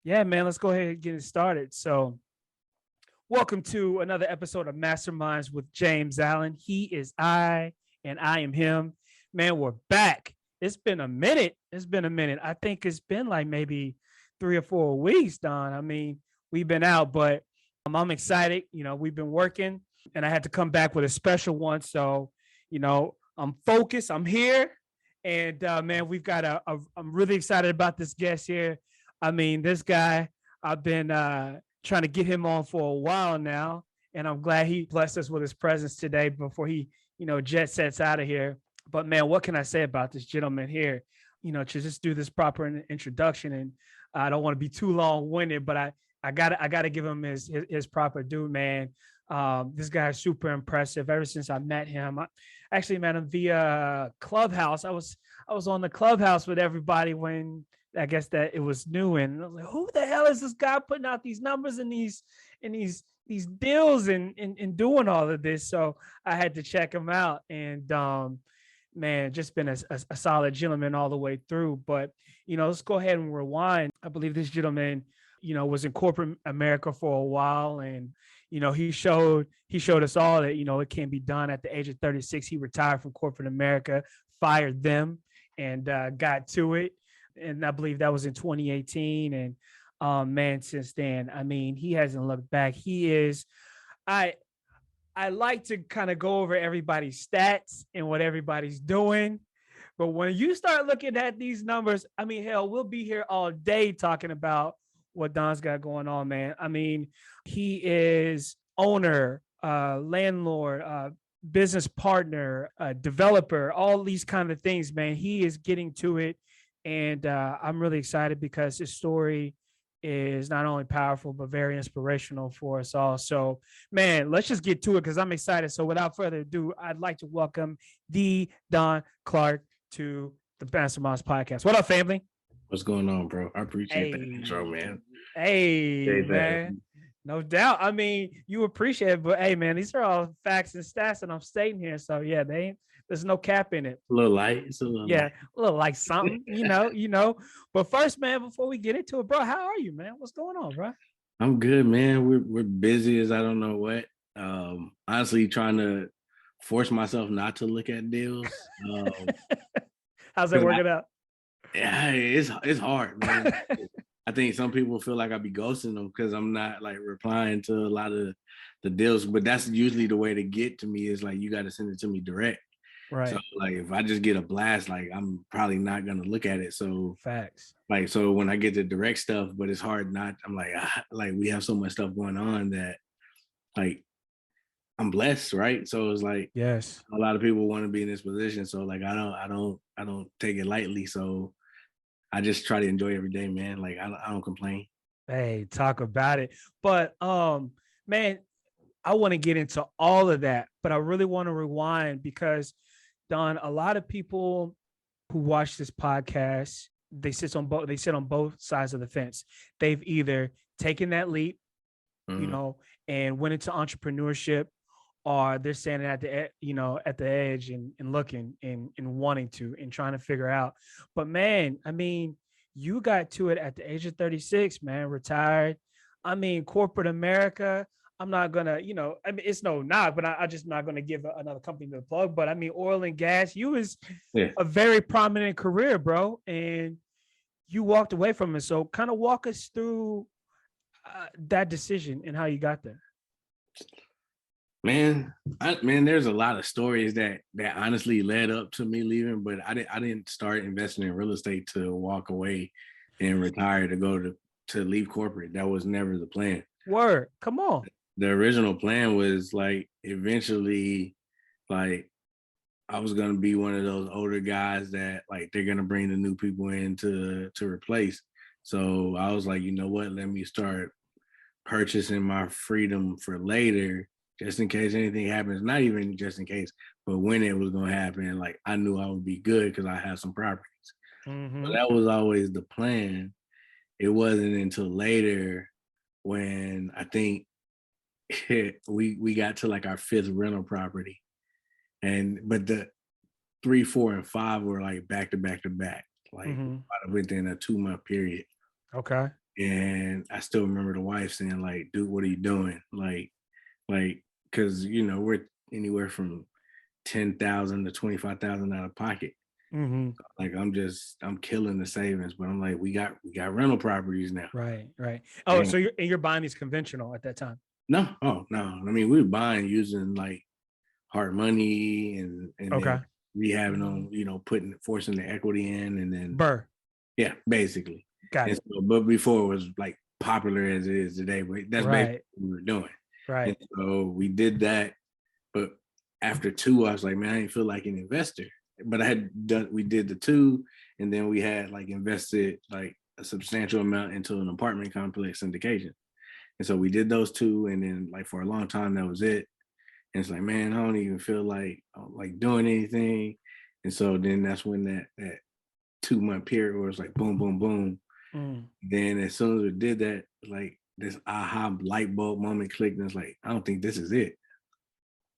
Yeah, man, let's go ahead and get it started. So, welcome to another episode of Masterminds with James Allen. He is I, and I am him. Man, we're back. It's been a minute. It's been a minute. I think it's been like maybe 3 or 4 weeks, Don. I mean, we've been out, but I'm excited. We've been working, and I had to come back with a special one. So, I'm focused. I'm here, and man, we've got I'm really excited about this guest here. I mean, this guy, I've been trying to get him on for a while now, and I'm glad he blessed us with his presence today before he, jet sets out of here. But man, what can I say about this gentleman here? To just do this proper introduction, and I don't want to be too long-winded, but I gotta give him his proper due, man. This guy is super impressive. Ever since I met him, I actually met him via Clubhouse. I was on the Clubhouse with everybody when I guess that it was new, and I was like, who the hell is this guy putting out these numbers and these deals and doing all of this? So I had to check him out, and man, just been a solid gentleman all the way through. But let's go ahead and rewind. I believe this gentleman, was in corporate America for a while, and he showed us all that it can be done. At the age of 36, he retired from corporate America, fired them, and got to it. And I believe that was in 2018. And man, since then, I mean, he hasn't looked back. He is, I I like to kind of go over everybody's stats and what everybody's doing. But when you start looking at these numbers, I mean, hell, we'll be here all day talking about what Don's got going on, man. I mean, he is owner, landlord, business partner, developer, all these kind of things, man. He is getting to it. And I'm really excited because his story is not only powerful, but very inspirational for us all. So, man, let's just get to it because I'm excited. So without further ado, I'd like to welcome the Don Clark to the Masterminds podcast. What up, family? What's going on, bro? I appreciate that Hey, intro, man. hey, Appreciate that. man. No doubt. I mean, you appreciate it, but hey, man, these are all facts and stats that I'm stating here. So yeah, there's no cap in it. A little light. It's a little Yeah, light. a little like something, you know. But first, man, before we get into it, bro, how are you, man? What's going on, bro? I'm good, man. We're busy as I don't know what. Honestly, trying to force myself not to look at deals. How's that 'Cause working out? yeah, it's hard, man. I think some people feel like I be ghosting them because I'm not like replying to a lot of the deals, but that's usually the way to get to me is like you got to send it to me direct. So Right. like if I just get a blast, like I'm probably not gonna look at it. So Facts. like so when I get the direct stuff, but it's hard not. I'm like like we have so much stuff going on that like I'm blessed, right? So it's like Yes. a lot of people want to be in this position. So like I don't take it lightly. So I just try to enjoy every day, man. Like I don't complain. Hey, talk about it. But man, I want to get into all of that, but I really want to rewind because Don, a lot of people who watch this podcast, they sit on both sides of the fence. They've either taken that leap, Mhm. and went into entrepreneurship, or they're standing at at the edge and looking and wanting to and trying to figure out. But man, I mean, you got to it at the age of 36, man, retired. I mean, corporate America. I'm not gonna, I mean, it's no knock, but I just not gonna give another company the plug. But I mean, oil and gas. You was Yeah. a very prominent career, bro, and you walked away from it. So, kind of walk us through that decision and how you got there. Man, there's a lot of stories that honestly led up to me leaving, but I didn't start investing in real estate to walk away and retire to go to leave corporate. That was never the plan. Word, come on. The original plan was like eventually like I was gonna be one of those older guys that like they're gonna bring the new people in to replace. So I was like, you know what, let me start purchasing my freedom for later, just in case anything happens. Not even just in case, but when it was gonna happen, like I knew I would be good because I had some properties. So Mm-hmm. that was always the plan. It wasn't until later when I think we got to like our fifth rental property, and but the 3, 4, and 5 were like back to back to back, like Mm-hmm. within a 2-month period. Okay. And I still remember the wife saying, like, dude, what are you doing? Like, because we're anywhere from 10,000 to 25,000 out of pocket. Mm-hmm. Like I'm killing the savings, but I'm like, we got rental properties now. Right, right. Oh, And so you're buying these conventional at that time. no, oh no. I mean, we were buying using like hard money and then Okay. rehabbing them, forcing the equity in and then Burr. yeah, basically. Got And it. so, but before it was like popular as it is today, but that's basically Right. what we were doing. And Right. so we did that. But after two, I was like, man, I didn't feel like an investor. But we did the two, and then we had like invested like a substantial amount into an apartment complex syndication. And so we did those two, and then like for a long time that was it. And it's like, man, I don't even feel like doing anything. And so then that's when that 2 month period where it's like boom, boom, boom. Mm. Then as soon as we did that, like this aha light bulb moment clicked, and it's like, I don't think this is it.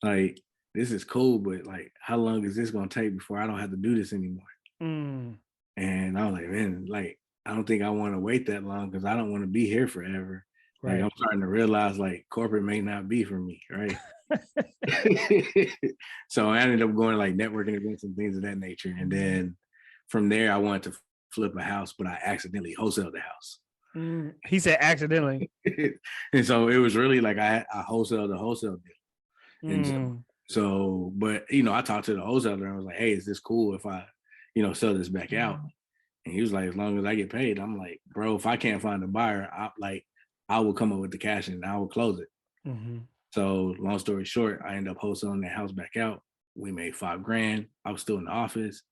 Like, this is cool, but like, how long is this gonna take before I don't have to do this anymore? Mm. And I was like, man, like, I don't think I want to wait that long because I don't want to be here forever. Like, Right. I'm starting to realize like corporate may not be for me, right? So I ended up going like networking events and things of that nature. And then from there, I wanted to flip a house, but I accidentally wholesaled the house. He said accidentally. And so it was really like I wholesaled the wholesale deal. And Mm. but I talked to the wholesaler and I was like, hey, is this cool if I, sell this back out? And he was like, as long as I get paid. I'm like, bro, if I can't find a buyer, I will come up with the cash and I will close it. Mm-hmm. So long story short, I ended up wholesaling that house back out. We made $5,000. I was still in the office.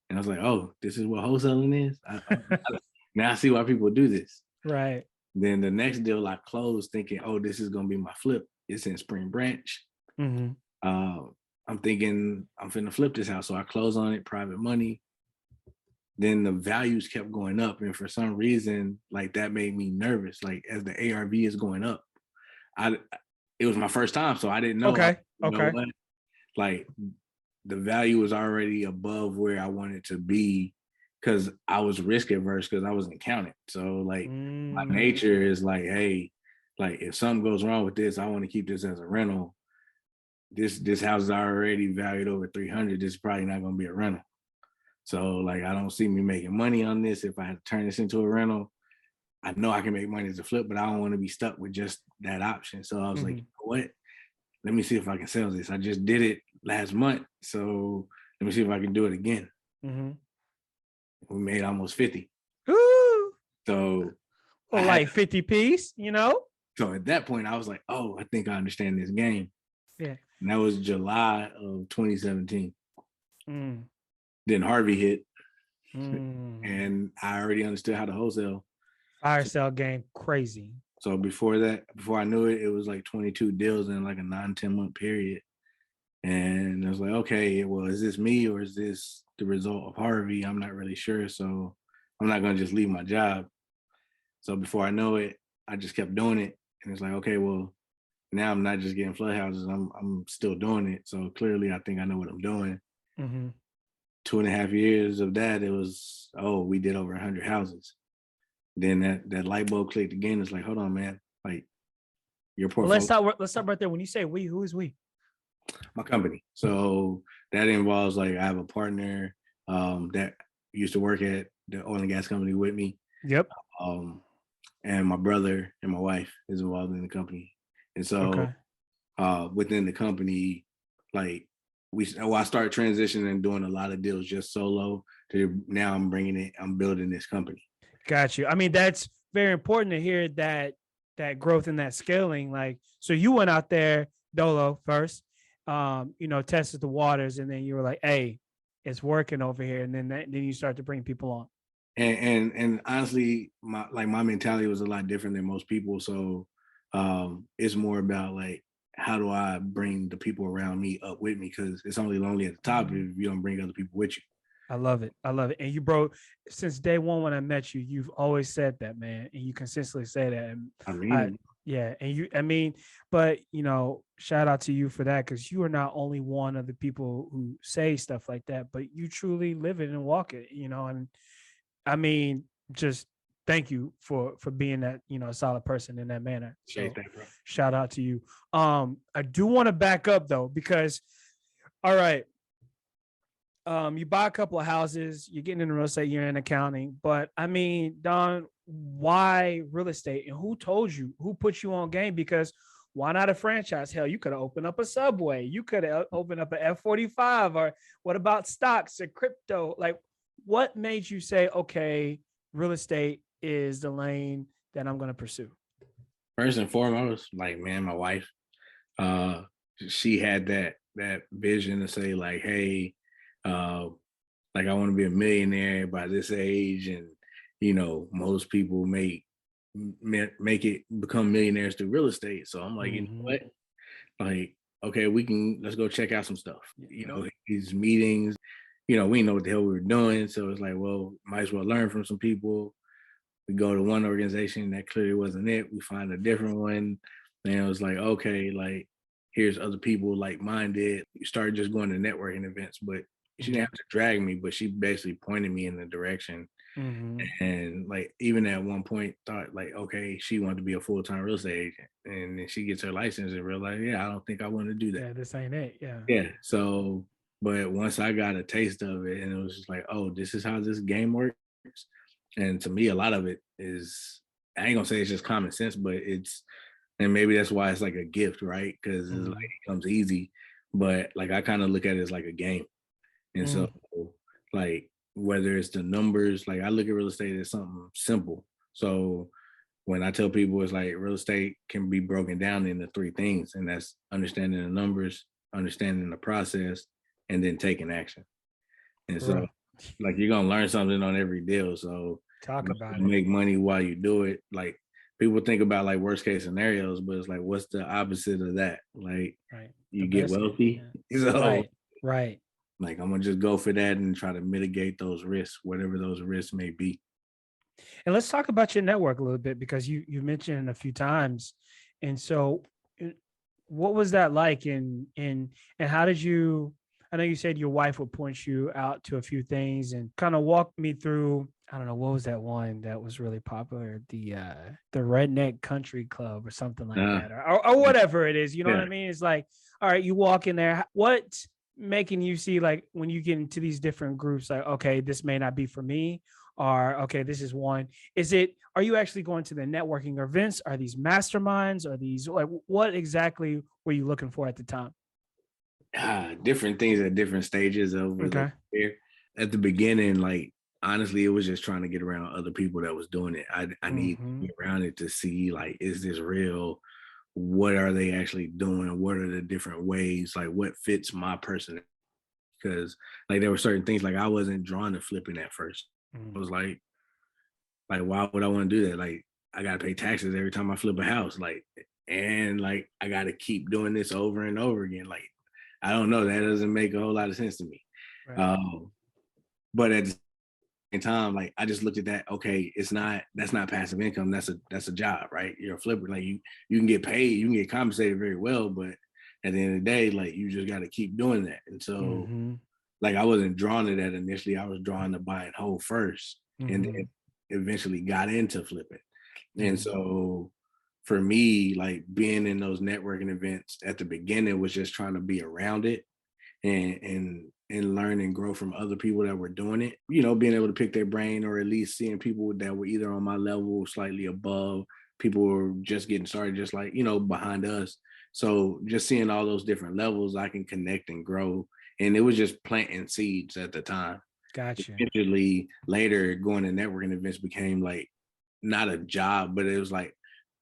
And I was like, oh, this is what wholesaling is? Now I see why people do this. Right. Then the next deal I closed thinking, oh, this is going to be my flip. It's in Spring Branch. Mm-hmm. I'm thinking I'm finna flip this house. So I close on it, private money. Then the values kept going up. And for some reason, like that made me nervous. Like as the ARV is going up, it was my first time. So I didn't know. Okay. You know Okay. what? Like the value was already above where I wanted to be because I was risk averse because I wasn't counted. So like my nature is like, hey, like if something goes wrong with this, I want to keep this as a rental. This house is already valued over 300. This is probably not going to be a rental. So like I don't see me making money on this. If I had to turn this into a rental, I know I can make money as a flip, but I don't want to be stuck with just that option. So I was like, what? Let me see if I can sell this. I just did it last month. So let me see if I can do it again. Mm-hmm. We made almost 50. Ooh. So Well, like 50 piece, So at that point I was like, oh, I think I understand this game. Yeah. And that was July of 2017. Then Harvey hit. And I already understood how to wholesale. Fire sale game, crazy. So before I knew it, it was like 22 deals in like a 9-10 month period. And I was like, okay, well, is this me or is this the result of Harvey? I'm not really sure. So I'm not going to just leave my job. So before I know it, I just kept doing it. And it's like, okay, well, now I'm not just getting flood houses. I'm still doing it. So clearly I think I know what I'm doing. 2.5 years of that, it was, we did over 100 houses. Then that light bulb clicked again. It's like, hold on, man. Like your portfolio. Well, let's stop right there. When you say we, who is we? My company. So that involves like I have a partner that used to work at the oil and gas company with me. Yep. And my brother and my wife is involved in the company. And so within the company, like I started transitioning and doing a lot of deals just solo to now I'm building this company. Got you. I mean, that's very important to hear that growth and that scaling. Like, so you went out there dolo first, tested the waters, and then you were like, hey, it's working over here. And then you start to bring people on. And honestly, my mentality was a lot different than most people. So it's more about like, how do I bring the people around me up with me? Because it's only lonely at the top if you don't bring other people with you. I love it. And you, bro, since day one when I met you, you've always said that, man, and you consistently say that. And but shout out to you for that, because you are not only one of the people who say stuff like that, but you truly live it and walk it. And I mean, just thank you for being that, a solid person in that manner. Appreciate So that, bro. shout out to you. I do want to back up though, because all right, you buy a couple of houses, you're getting into real estate, you're in accounting, but I mean, Don, why real estate, and who told you, who put you on game? Because why not a franchise? Hell, you could have opened up a Subway, you could have opened up an F-45, or what about stocks or crypto? Like, what made you say, okay, real estate is the lane that I'm going to pursue? First and foremost, like, man, my wife, uh, she had that vision to say like, hey, uh, like I want to be a millionaire by this age, and most people make it become millionaires through real estate. So I'm like, you know Mm-hmm. what? Like, okay, let's go check out some stuff. Yep. These meetings, we didn't know what the hell we were doing. So it's like, well, might as well learn from some people. We go to one organization that clearly wasn't it. We find a different one. And it was like, okay, like here's other people like minded. We started just going to networking events, but she didn't have to drag me, but she basically pointed me in the direction. Mm-hmm. And like even at one point thought like, okay, she wanted to be a full-time real estate agent. And then she gets her license and realized, yeah, I don't think I want to do that. Yeah, this ain't it. Yeah. Yeah. So, but once I got a taste of it, and it was just like, oh, this is how this game works. And to me, a lot of it is, I ain't gonna say it's just common sense, but and maybe that's why it's like a gift, right? Because it's like it comes easy. But like I kind of look at it as like a game. And so, like, whether it's the numbers, like I look at real estate as something simple. So when I tell people it's like real estate can be broken down into three things, and that's understanding the numbers, understanding the process, and then taking action. And so, Bro, like, you're gonna learn something on every deal. So talk about you it. make money while you do it. Like people think about like worst case scenarios, but it's like, what's the opposite of that? Like Right. The you get best case. wealthy. Yeah. So Right. like I'm gonna just go for that and try to mitigate those risks, whatever those risks may be. And let's talk about your network a little bit, because you mentioned it a few times. And so what was that like, and how did you, I know you said your wife would point you out to a few things, and kind of walk me through, I don't know, what was that one that was really popular? The Redneck Country Club or something like Uh, that, or whatever it is. You know what yeah. I mean? It's like, all right, you walk in there. What making you see, like, when you get into these different groups, like, okay, this may not be for me, or okay, this is one. Are you actually going to the networking events? Are these masterminds? Are these, like, what exactly were you looking for at the time? Different things at different stages over the Okay. year. At the beginning, like honestly, it was just trying to get around other people that was doing it. I need to Mm-hmm. be around it to see like, is this real? What are they actually doing? What are the different ways? Like what fits my personality? Because like there were certain things like I wasn't drawn to flipping at first. I was like why would I want to do that? Like I gotta pay taxes every time I flip a house. Like and like I gotta keep doing this over and over again. Like I don't know. That doesn't make a whole lot of sense to me. Right. Um, but at the same time, like I just looked at that. Okay, that's not passive income. That's a job, right? You're a flipper. Like you can get paid, you can get compensated very well, but at the end of the day, like you just got to keep doing that. And so, Mm-hmm. like I wasn't drawn to that initially. I was drawn to buy it whole first, and Mm-hmm. then eventually got into flipping. And Mm-hmm. so for me, like being in those networking events at the beginning was just trying to be around it and learn and grow from other people that were doing it. Being able to pick their brain, or at least seeing people that were either on my level, slightly above, people who were just getting started, just like, behind us. So just seeing all those different levels, I can connect and grow. And it was just planting seeds at the time. Gotcha. Eventually, later, going to networking events became like not a job, but it was like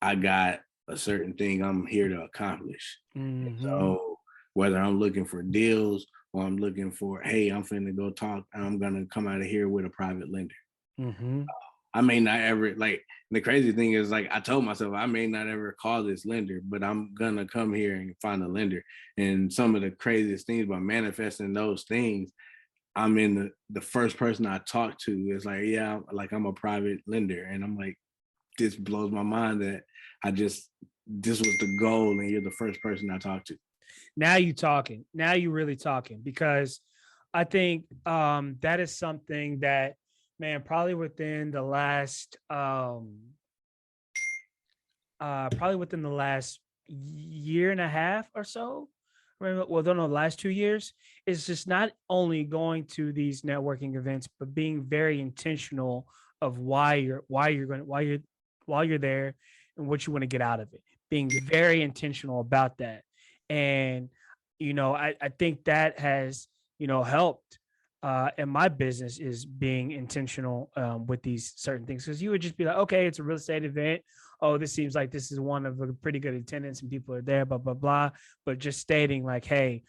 I got a certain thing I'm here to accomplish. Mm-hmm. So whether I'm looking for deals or I'm looking for, hey, I'm finna go talk, I'm gonna come out of here with a private lender. Mm-hmm. I may not ever like the crazy thing is like I told myself I may not ever call this lender, but I'm gonna come here and find a lender. And some of the craziest things about manifesting those things, I'm in the first person I talk to is like, yeah, like I'm a private lender. And I'm like, this blows my mind that this was the goal and you're the first person I talked to. Now you talking. Now you really talking, because I think that is something that Man, probably within the last probably within the last year and a half or so. Well, don't know, the last 2 years. It's just not only going to these networking events, but being very intentional of why you're there and what you want to get out of it. Being very intentional about that. And I think that has, helped in my business is being intentional with these certain things. Because you would just be like, okay, it's a real estate event. Oh, this seems like this is one of a pretty good attendance and people are there, blah, blah, blah. But just stating like, hey,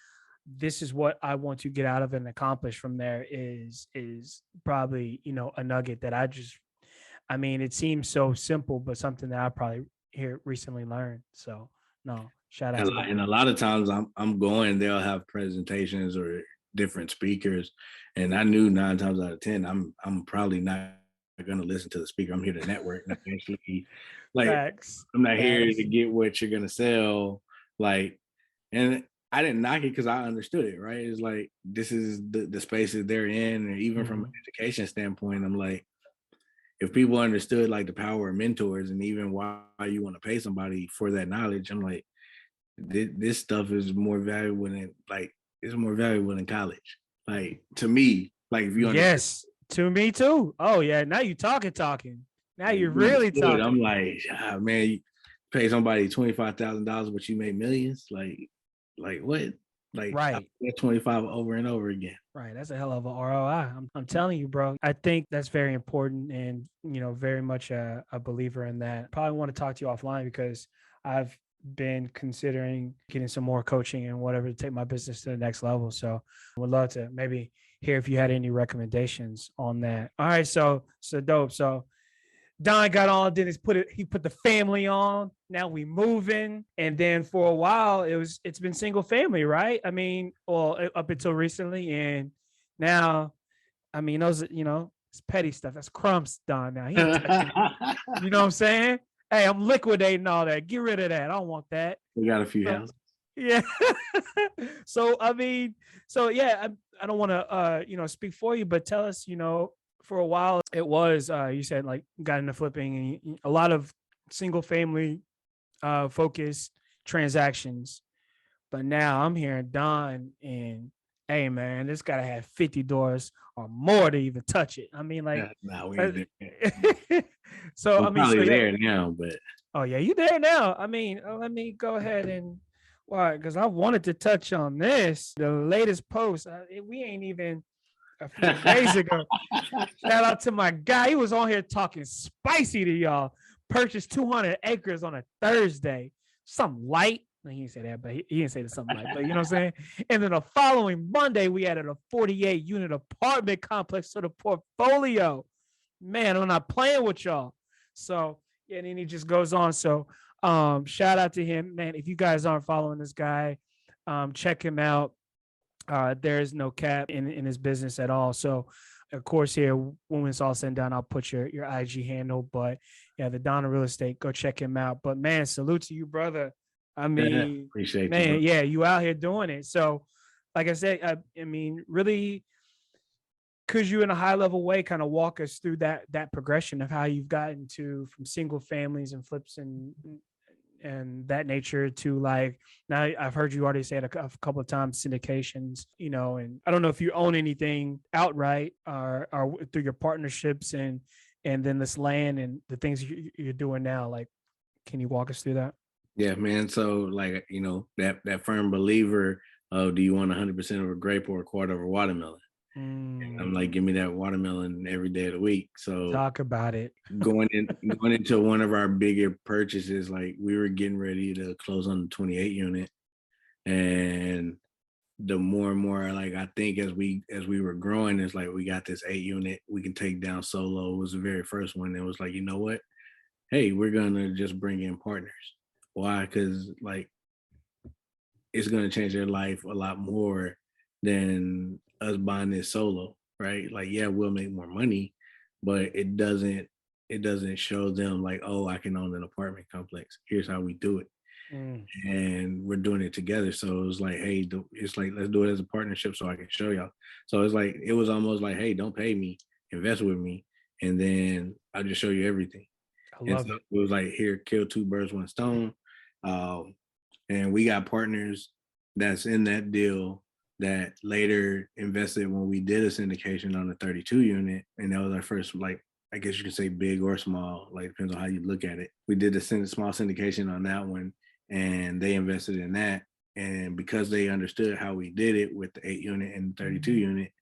this is what I want to get out of and accomplish from there is probably, a nugget that I mean, it seems so simple, but something that I probably here recently learned. So no, shout out And, to that. and a lot of times I'm going, they'll have presentations or different speakers, and I knew 9 times out of 10 I'm probably not going to listen to the speaker. I'm here to network, not actually like Facts. I'm not here to Facts. get what you're going to sell. Like, and I didn't knock it because I understood it. Right? It's like this is the space that they're in, and even from an Mhm. education standpoint, I'm like, if people understood like the power of mentors and even why you want to pay somebody for that knowledge, I'm like, this stuff is more valuable than like it's more valuable than college. Like to me, like if you understood, Yes, to me too. Oh yeah, now you talking. Now like, you're if you really understood, I'm talking. like, man, you pay somebody $25,000, but you make millions. Like what? Like I Right. get 25 over and over again. Right. That's a hell of a ROI. I'm telling you, bro. I think that's very important and, very much a believer in that. Probably want to talk to you offline because I've been considering getting some more coaching and whatever to take my business to the next level. So I would love to maybe hear if you had any recommendations on that. All right. So dope. So Don got on, then he put the family on. Now we moving. And then for a while it's been single family, right? I mean, well, up until recently. And now, I mean, those, it's petty stuff. That's crumbs, Don. Now he ain't touching it. You know what I'm saying? Hey, I'm liquidating all that. Get rid of that. I don't want that. We got a few So houses. yeah. So I mean, so yeah, I don't want to speak for you, but tell us, for a while it was you said like got into flipping and a lot of single family focused transactions. But now I'm hearing Don and hey man, this gotta have 50 doors or more to even touch it. I mean, like Nah, we uh, ain't there yet. so We're I mean, so probably yeah. there now, but Oh yeah, you there now. I mean, let me go ahead and why? Because I wanted to touch on this. The latest post. We ain't even a few days ago. Shout out to my guy. He was on here talking spicy to y'all. Purchased 200 acres on a Thursday. Something light. No, he didn't say that, but he didn't say the something light. But you know what I'm saying? And then the following Monday, we added a 48 unit apartment complex to the portfolio. Man, I'm not playing with y'all. So, yeah, and then he just goes on. So, shout out to him. Man, if you guys aren't following this guy, check him out. There is no cap in his business at all. So, of course, here when it's all said and done, I'll put your IG handle. But yeah, the Donna Real Estate, go check him out. But man, salute to you, brother. I mean, appreciate you, bro. man, yeah, you out here doing it. So, like I said, I mean, really, could you in a high level way kind of walk us through that progression of how you've gotten to from single families and flips and that nature to like now I've heard you already say it a couple of times syndications, and I don't know if you own anything outright or through your partnerships and then this land and the things you're doing now. Like, can you walk us through that? Yeah, man. So like, that firm believer of do you want 100% of a grape or a quarter of a watermelon? And I'm like, Mm, give me that watermelon every day of the week. So talk about it. going into one of our bigger purchases, like we were getting ready to close on the 28 unit. And the more and more like I think as we were growing, it's like we got this 8 unit we can take down solo. It was the very first one. It was like, you know what? Hey, we're gonna just bring in partners. Why? Because like it's going to change their life a lot more than us buying this solo, right? Like, yeah, we'll make more money, but it doesn't show them like, oh, I can own an apartment complex. Here's how we do it. Mm, And we're doing it together. So it was like, hey, it's like, let's do it as a partnership so I can show y'all. So it's like, it was almost like, hey, don't pay me invest with me, and then I'll just show you everything. I And love so it. it was like, here, kill two birds, one stone. Um, and we got partners that's in that deal that later invested when we did a syndication on the 32 unit. And that was our first, like, I guess you could say big or small, like depends on how you look at it. We did a small syndication on that one, and they invested in that. And because they understood how we did it with the 8 unit and 32 unit,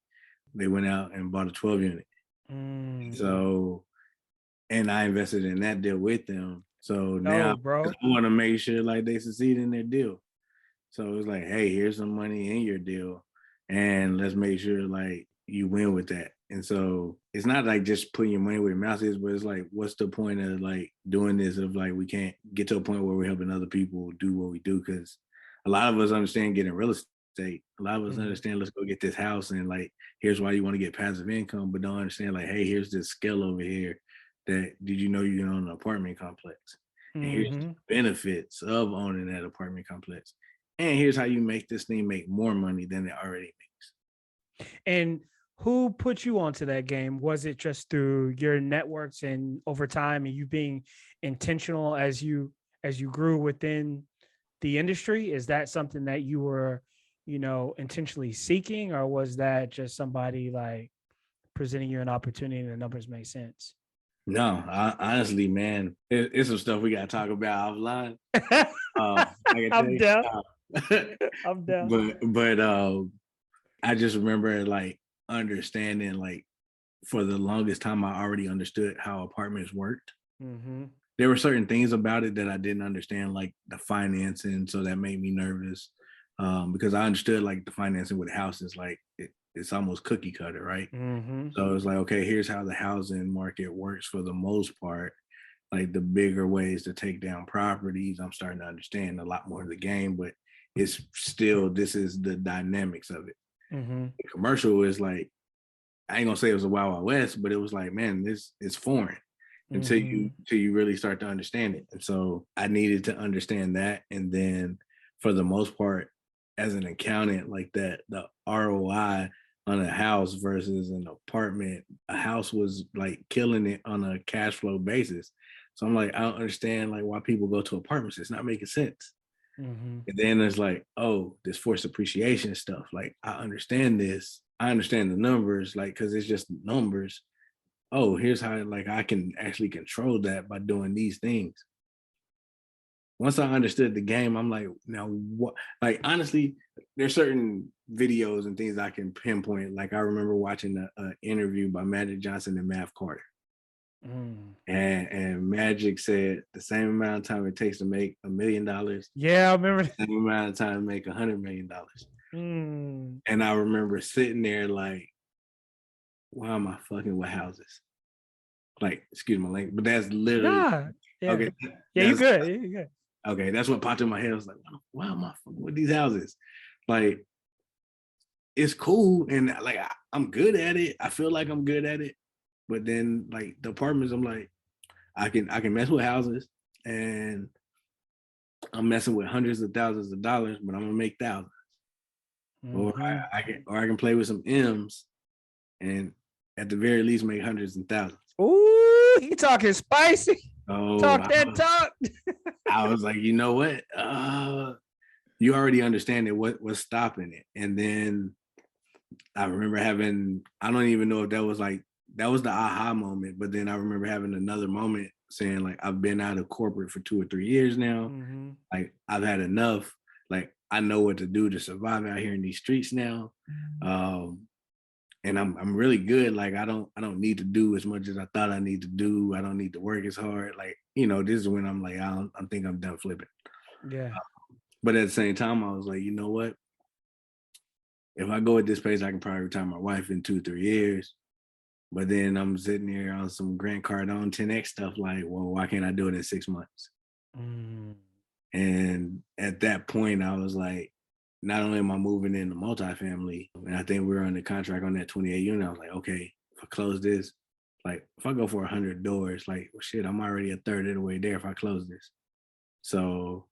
they went out and bought a 12 unit. Mm. So, and I invested in that deal with them. So now No, bro. I want to make sure like they succeed in their deal. So it's like, hey, here's some money in your deal, and let's make sure like you win with that. And so it's not like just putting your money where your mouth is, but it's like, what's the point of like doing this if like we can't get to a point where we're helping other people do what we do? Because a lot of us understand getting real estate. A lot of us Mhm. understand let's go get this house, and like here's why you want to get passive income, but don't understand like, hey, here's this skill over here that did you know you can own an apartment complex, and here's the Mhm. benefits of owning that apartment complex, and here's how you make this thing make more money than it already makes. And who put you onto that game? Was it just through your networks and over time and you being intentional as you grew within the industry? Is that something that you were, intentionally seeking, or was that just somebody like presenting you an opportunity and the numbers made sense? No, honestly, man, it's some stuff we got to talk about offline. I can tell I'm you. down. I'm down. But I just remember like understanding like for the longest time I already understood how apartments worked. Hmm. There were certain things about it that I didn't understand, like the financing, so that made me nervous. Because I understood like the financing with houses, like it's almost cookie cutter, right? Hmm. So it's like, okay, here's how the housing market works for the most part. Like the bigger ways to take down properties, I'm starting to understand a lot more of the game, but it's still, this is the dynamics of it. Hmm. The commercial is like, I ain't gonna say it was a wild, wild west, but it was like, man, this is foreign Hmm. until you really start to understand it. And so I needed to understand that. And then for the most part, as an accountant, like that, the ROI on a house versus an apartment, a house was like killing it on a cash flow basis. So I'm like, I don't understand like why people go to apartments. It's not making sense. Hmm. And then it's like, oh, this forced appreciation stuff. Like I understand this. I understand the numbers, like, cause it's just numbers. Oh, here's how like I can actually control that by doing these things. Once I understood the game, I'm like, now what? Like honestly, there's certain videos and things I can pinpoint. Like I remember watching a interview by Magic Johnson and Mav Carter, Mm. and Magic said the same amount of time it takes to make $1 million, Yeah, I remember. the same amount of time to make $100 million. Mm. And I remember sitting there like, why am I fucking with houses? Like, excuse my language, but that's literally Nah. Yeah. okay. Yeah, you That's good. You good. okay. That's what popped in my head. I was like, why am I fucking with these houses? Like, it's cool and like I'm good at it. I feel like I'm good at it. But then like the apartments, I'm like, I can mess with houses and I'm messing with hundreds of thousands of dollars, but I'm gonna make thousands. Or Hmm. I can play with some M's and at the very least make hundreds and thousands. Ooh, he talking spicy. Oh, Talk that talk. I was like, you know what? You already understand it. What's stopping it? And then I remember having, I don't even know if that was like, that was the aha moment. But then I remember having another moment saying, like, I've been out of corporate for 2 or 3 years now. Hmm. Like, I've had enough. Like, I know what to do to survive out here in these streets now. And I'm really good. Like, I don't need to do as much as I thought I need to do. I don't need to work as hard. Like, this is when I'm like, I think I'm done flipping. Yeah. But at the same time, I was like, you know what? If I go at this pace, I can probably retire my wife in 2 or 3 years. But then I'm sitting here on some Grant Cardone 10X stuff like, well, why can't I do it in 6 months? Mm. And at that point, I was like, not only am I moving into multifamily, and I think we were under contract on that 28 unit, I was like, okay, if I close this, like if I go for 100 doors, like, well, shit, I'm already a third of the way there if I close this. So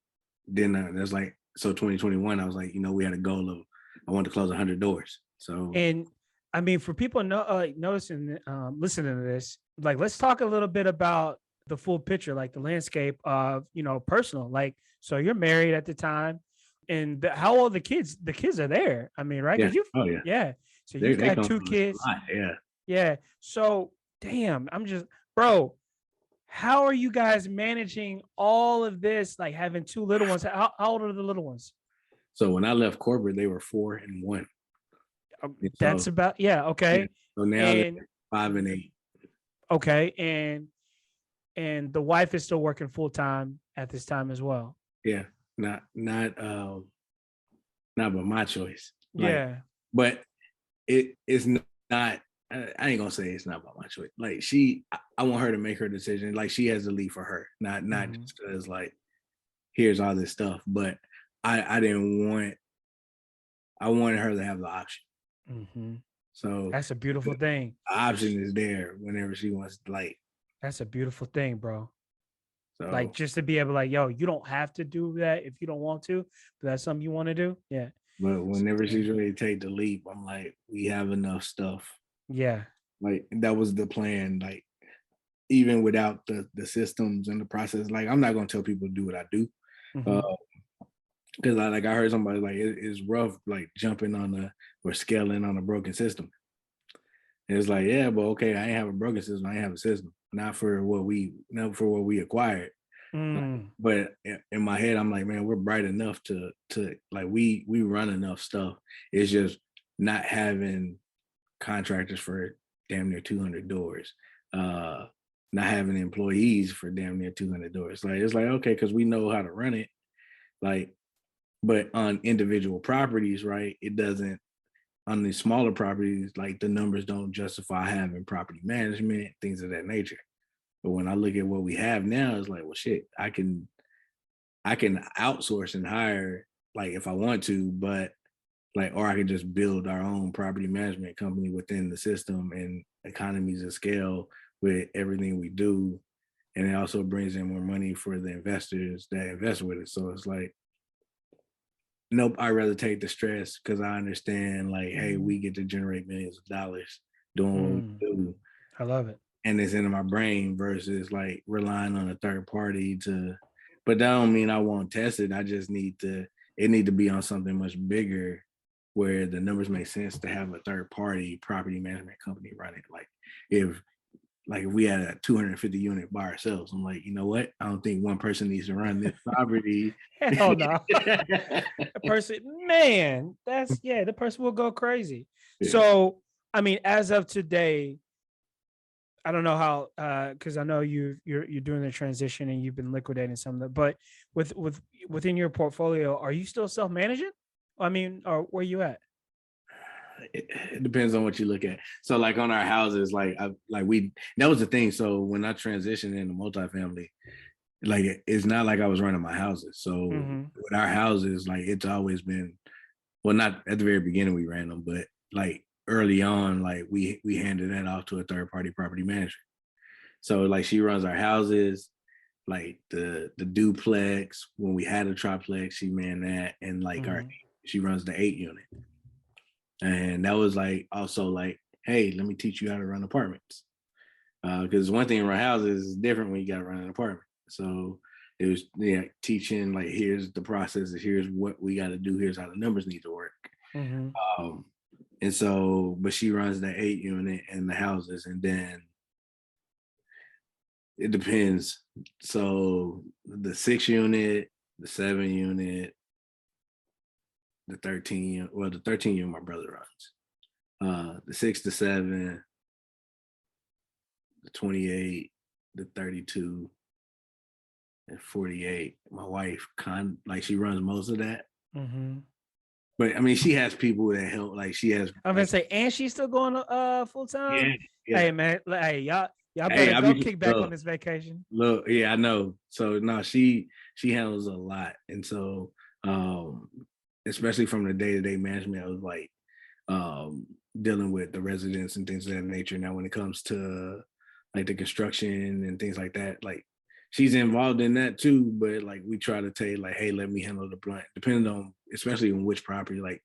then there's like, so 2021, I was like, we had a goal of, I wanted to close 100 doors. So And I mean, for people noticing, listening to this, like, let's talk a little bit about the full picture, like the landscape of, personal. Like, so you're married at the time, and how old the kids? The kids are there. I mean, right? Yeah. Because you, Oh yeah. yeah. So you've They got come two to us kids. a lot. Yeah. Yeah. So, damn, bro. How are you guys managing all of this? Like having two little ones. How old are the little ones? So when I left corporate, they were 4 and 1. And That's so about, yeah. yeah. Okay. So now they're And 5 and 8. okay. And the wife is still working full time at this time as well. Yeah. Not by my choice. Like, Yeah. but it's not. I ain't gonna say it's not by my choice. Like I want her to make her decision. Like she has to leave for her, not Mhm. just because like here's all this stuff. But I didn't want. I wanted her to have the option. Mhm. So That's a beautiful the thing. option is there whenever she wants. Like That's a beautiful thing, bro. Like so. just to be able, like, yo, you don't have to do that if you don't want to, but that's something you want to do. Yeah. But whenever Damn. she's ready to take the leap, I'm like, we have enough stuff. Yeah. Like that was the plan. Like even without the systems and the process, like I'm not gonna tell people to do what I do. Hmm. Uh, because I heard somebody like it's rough like jumping on or scaling on a broken system. And it's like, yeah, but okay, I ain't have a broken system, I ain't have a system. Not for what we acquired. Mm. But in my head, I'm like, man, we're bright enough to like we run enough stuff. It's just not having contractors for damn near 200 doors. Not having employees for damn near 200 doors. Like it's like okay, because we know how to run it. Like but on individual properties, right, it doesn't. On the smaller properties, like the numbers don't justify having property management, things of that nature. But when I look at what we have now, it's like, well, shit, I can outsource and hire like if I want to, but like, or I can just build our own property management company within the system and economies of scale with everything we do. And it also brings in more money for the investors that invest with it. So it's like, nope, I'd rather take the stress because I understand like, hey, we get to generate millions of dollars doing what we Mm. do. I love it. And it's in my brain versus like relying on a third party to, but that don't mean I won't test it. I just it need to be on something much bigger where the numbers make sense to have a third party property management company run it. If if we had a 250 unit by ourselves, I'm like, you know what? I don't think one person needs to run this property. Hell no. The person, man, the person will go crazy. Yeah. So, I mean, as of today, I don't know how, because I know you're doing the transition and you've been liquidating some of that, but within your portfolio, are you still self-managing? I mean, or where you at? It depends on what you look at. So like on our houses, that was the thing. So when I transitioned into multifamily, like it's not like I was running my houses. So Mm-hmm. with our houses, like it's always been, well, not at the very beginning we ran them, but like early on, like we handed that off to a third party property manager. So like she runs our houses, like the duplex. When we had a triplex, she ran that, and like Mm-hmm. she runs the 8 unit. And that was like also like, hey, let me teach you how to run apartments. Because one thing around houses is different when you got to run an apartment. So it was teaching like here's the process, here's what we got to do, here's how the numbers need to work. Mm-hmm. Um, and so, but she runs the 8 unit and the houses, and then it depends. So the 6 unit, the 7 unit, the 13, well, the 13 unit my brother runs. The 6 to 7, the 28, the 32, and 48. My wife like she runs most of that. Mm-hmm. But I mean she has people that help, like she has I'm gonna like, say, and she's still going full time. yeah, yeah. Hey man, hey y'all Hey, better I go be kick back on this vacation. look, yeah, I know. So no, she handles a lot. And so especially from the day-to-day management of like um dealing with the residents and things of that nature. Now when it comes to like the construction and things like that, like she's involved in that too, but like we try to take like, hey, let me handle the blunt, depending on especially on which property. Like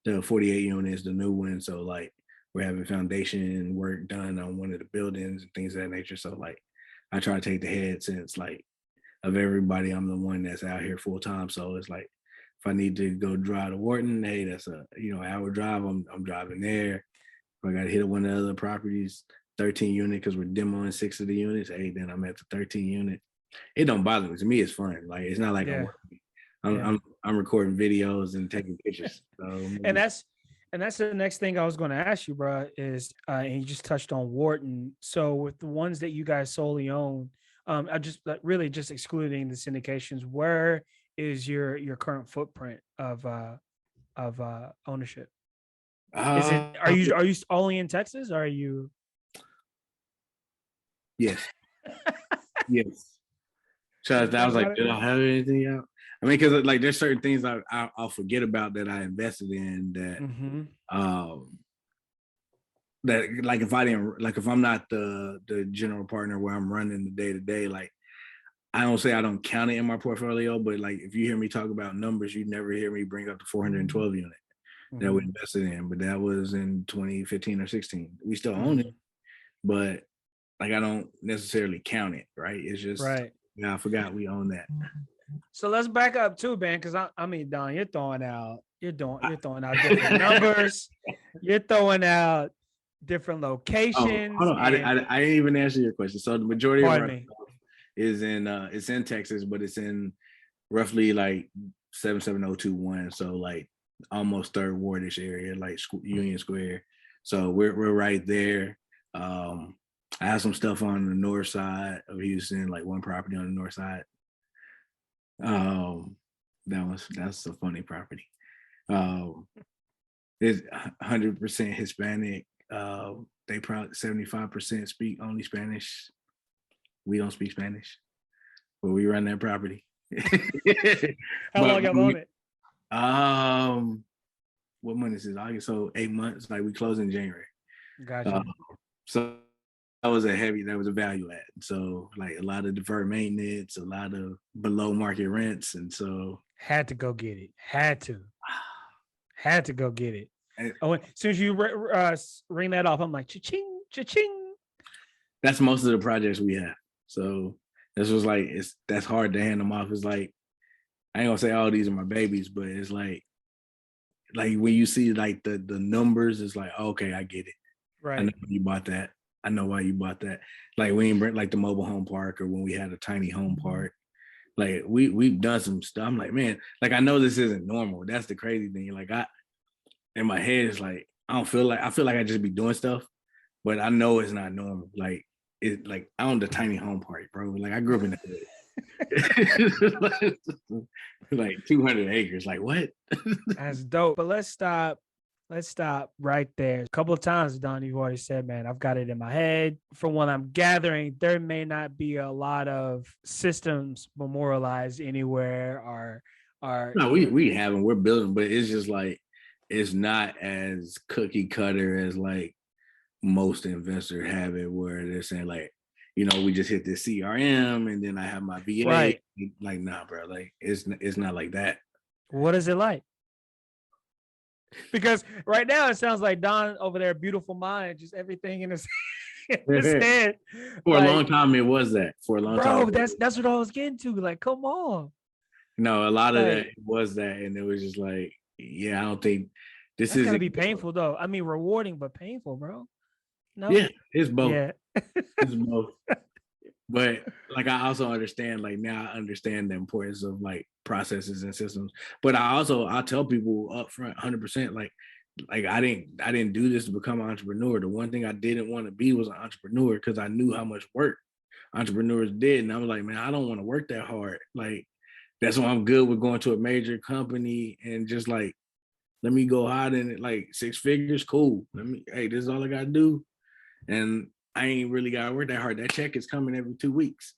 the 48 unit is the new one, so like we're having foundation work done on one of the buildings and things of that nature. So like I try to take the head since like of everybody, I'm the one that's out here full time. So it's like if I need to go drive to Wharton, hey, that's a hour drive. I'm driving there. If I got to hit one of the other properties, 13 unit because we're demoing 6 of the units. Hey, then I'm at the 13 unit. It don't bother me. To me, it's fun. Like it's not like I'm Yeah. working. I'm recording videos and taking pictures. So And that's the next thing I was going to ask you, bro, is and you just touched on Wharton. So with the ones that you guys solely own, I just really just excluding the syndications, where is your current footprint of ownership? Is it are you only in Texas, or are you? Yes. Yes. So Let's I talk was like, about it. did I have anything out? I mean, because like there's certain things I'll forget about that I invested in that Mm-hmm. that like if I'm not the general partner where I'm running the day to day, like I don't say I don't count it in my portfolio, but like if you hear me talk about numbers, you never hear me bring up the 412 unit that we Mm-hmm. invested in, but that was in 2015 or 16. We still own it, Mm-hmm. but like I don't necessarily count it, right? It's just Right. I forgot we own that. So let's back up too, man, because I mean, Don, you're throwing out different numbers. You're throwing out different Oh, hold locations, on. and I didn't even answer your question. So the majority of pardon our me. stuff is in it's in Texas, but it's in roughly like 77021. So like almost third wardish area, like Union Square. So we're right there. I have some stuff on the north side of Houston, like one property on the north side. Um, that's a funny property. Um, it's 100% Hispanic. They probably 75% speak only Spanish. We don't speak Spanish, but we run that property. How but long y'all own it? what month is this? August, so 8 months. Like we close in January. Gotcha. So that was a value add. So like a lot of deferred maintenance, a lot of below market rents, and so Had to go get it. Had to go get it. and Oh, as soon as you ring that off, I'm like, cha-ching, cha-ching. that's most of the projects we have. So this was like that's hard to hand them off. It's like I ain't gonna say all these are my babies, but it's like when you see like the numbers, it's like okay, I get it. I know Right. you bought that. I know why you bought that. Like we ain't bring like the mobile home park or when we had a tiny home park. Like we've done some stuff. I'm like, man, like I know this isn't normal. That's the crazy thing. Like I in my head is like I feel like I just be doing stuff, but I know it's not normal. Like it like I own the tiny home park, bro. Like I grew up in the hood. Like 200 acres. Like what? That's dope. But let's stop. Let's stop right there. A couple of times, Don, you've already said, man, I've got it in my head. From what I'm gathering, there may not be a lot of systems memorialized anywhere or No, we haven't. We're building, but it's just like it's not as cookie cutter as like most investors have it, where they're saying like, we just hit this CRM and then I have my VA. right. Like, nah, bro. Like it's not like that. What is it like? Because right now it sounds like Don over there, beautiful mind, just everything in his, in his head. For a long Like, time, it was that. For a long time, bro, that's what I was getting to. Like, come on. no, a lot of that Like, was that, and it was just like, yeah, I don't think this that's gotta isn't. be painful though. I mean, rewarding, but painful, bro. No? Yeah, it's both. Yeah. It's both. But like I also understand, like now I understand the importance of like processes and systems. But I tell people up front 100%, like I didn't do this to become an entrepreneur. The one thing I didn't want to be was an entrepreneur because I knew how much work entrepreneurs did. And I was like, man, I don't want to work that hard. Like that's why I'm good with going to a major company and just like let me go hide in it like 6 figures, cool. Hey, this is all I gotta do. And I ain't really gotta work that hard. That check is coming every 2 weeks.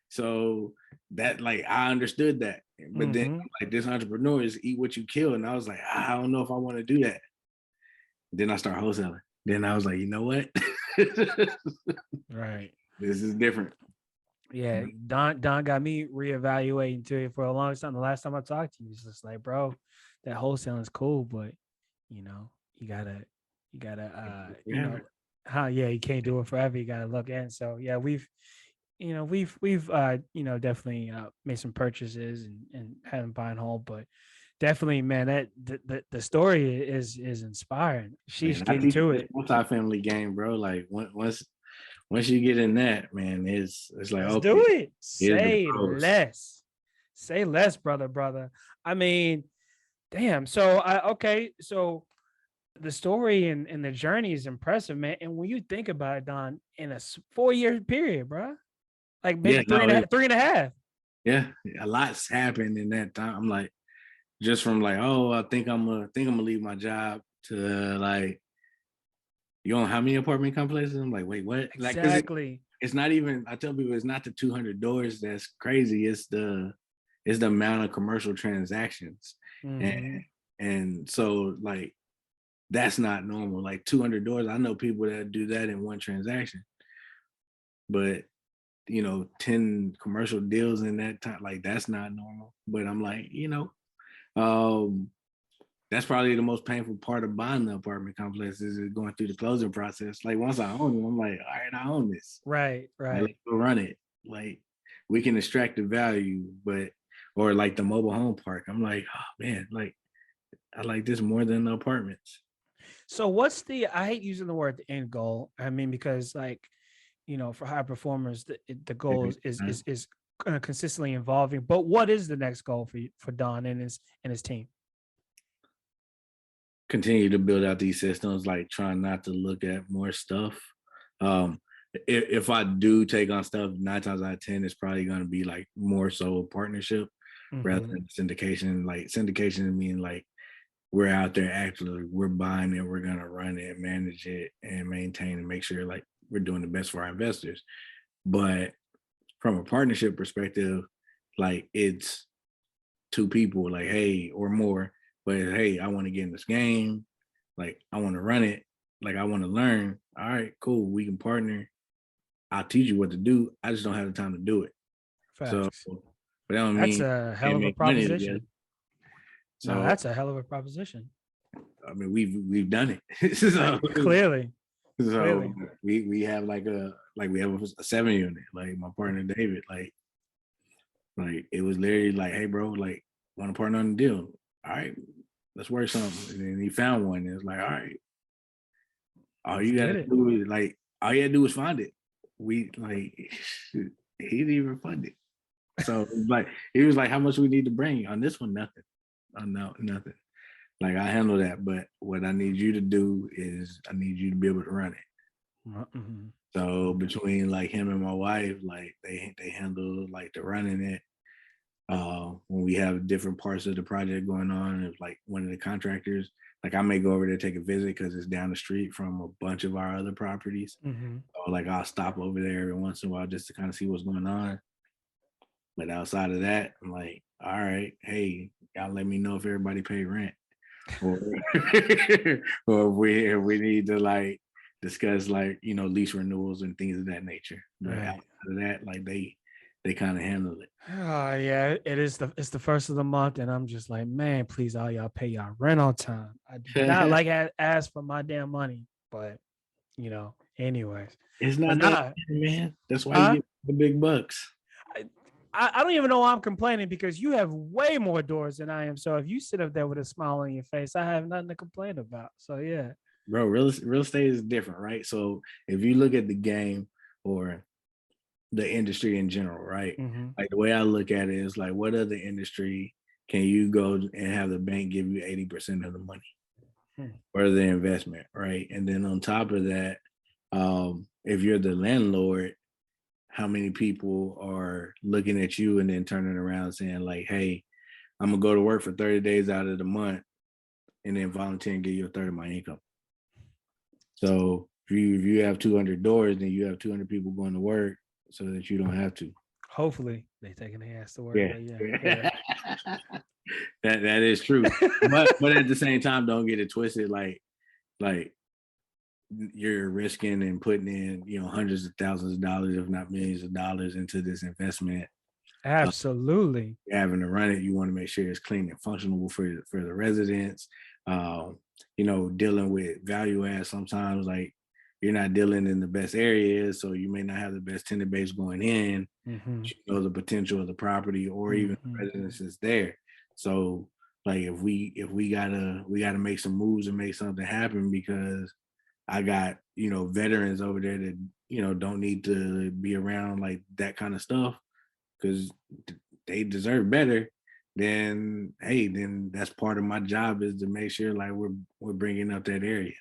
So that like I understood that. But then Mm-hmm. like this entrepreneur is eat what you kill. And I was like, I don't know if I want to do that. Then I start wholesaling. Then I was like, you know what? Right. This is different. Yeah. Don got me reevaluating to it for a long time. The last time I talked to you, it's just like, bro, that wholesaling is cool, but you know, you You gotta, Forever. yeah, you can't do it forever. You gotta look in. So yeah, we've definitely made some purchases and haven't buying home, but definitely, man, that the story is inspiring. She's Man, I getting teach you to this it. multi-family game, bro. Like once you get in that, man, it's like Let's do okay, it. here's the Say pros. less. Say less, brother. I mean, damn. So I okay. So the story and the journey is impressive, man. And when you think about it, Don, in a 4 year period, bro, like Yeah, maybe no, three and a half. yeah, a lot's happened in that time. I'm like, just from like, oh, I think I'm gonna leave my job to like, you know how many apartment complexes? I'm like, wait, what? Like, cause Exactly. it's not even. I tell people it's not the 200 doors that's crazy. It's the amount of commercial transactions, and Mm-hmm. and so like that's not normal. Like 200 doors, I know people that do that in one transaction, but 10 commercial deals in that time, like that's not normal. But I'm like, um, that's probably the most painful part of buying the apartment complex is going through the closing process. Like once I own it, I'm like, all right, I own this. Right. Like, let's Right. go run it. Like we can extract the value, but or like the mobile home park. I'm like, oh man, like I like this more than the apartments. So what's the? I hate using the word the end goal. I mean, because like for high performers, the goal is consistently evolving. But what is the next goal for Don and his team? Continue to build out these systems, like trying not to look at more stuff. Um, if I do take on stuff, 9 times out of 10, it's probably going to be like more so a partnership rather Mm-hmm. than syndication. Like syndication mean like we're out there actually, we're buying it, we're going to run it, manage it, and maintain and make sure like we're doing the best for our investors. But from a partnership perspective, like it's two people, like hey, or more, but hey, I want to get in this game, like I want to run it, like I want to learn. All right, cool, we can partner. I'll teach you what to do. I just don't have the time to do it. So, Facts. but that don't That's mean a we hell can't of a make money together. proposition. No, So, that's a hell of a proposition. I mean, we've done it. so, Clearly, so clearly. we have like we have a 7 unit. Like my partner David, like it was literally like, hey, bro, like want to partner on the deal? All right, let's work something. And then he found one. And it's like, all right, all Let's you get gotta it. do is like all you gotta do is find it. We like he didn't even fund it. So like he was like, how much we need to bring on this one? Nothing. No, nothing. Like I handle that, but what I need you to do is I need you to be able to run it. Mm-hmm. So between like him and my wife, like they handle like the running it. When we have different parts of the project going on, if like one of the contractors, like I may go over there take a visit because it's down the street from a bunch of our other properties. Mm-hmm. So like I'll stop over there every once in a while just to kind of see what's going on. But outside of that, I'm like, all right, hey, y'all let me know if everybody pay rent. Or or if we need to like discuss like lease renewals and things of that nature. But Right. outside of that, like they kind of handle it. Yeah, it's the first of the month, and I'm just like, man, please, all y'all pay y'all rent on time. I do not like ask for my damn money, but anyways, It's but not that nah, man. That's why you huh? get the big bucks. I, I don't even know why I'm complaining because you have way more doors than I am. So if you sit up there with a smile on your face, I have nothing to complain about. So yeah. Bro, real estate is different, right? So if you look at the game or the industry in general, right? Mm-hmm. Like the way I look at it is like, what other industry can you go and have the bank give you 80% of the money Hmm. or the investment, right? And then on top of that, if you're the landlord, how many people are looking at you and then turning around saying like, hey, I'm gonna go to work for 30 days out of the month and then volunteer and give you a third of my income. So if you have 200 doors, then you have 200 people going to work so that you don't have to. Hopefully they taking their ass to work, Yeah. but yeah. That is true. But at the same time, don't get it twisted. Like you're risking and putting in, hundreds of thousands of dollars, if not millions of dollars into this investment. Absolutely. You're having to run it. You want to make sure it's clean and functional for the residents. dealing with value add sometimes, like you're not dealing in the best areas, so you may not have the best tenant base going in. Mm-hmm. The potential of the property or even Mm-hmm. the residence is there. So like if we gotta make some moves and make something happen, because I got veterans over there that don't need to be around like that kind of stuff, because they deserve better. Then hey, then that's part of my job, is to make sure like we're bringing up that area.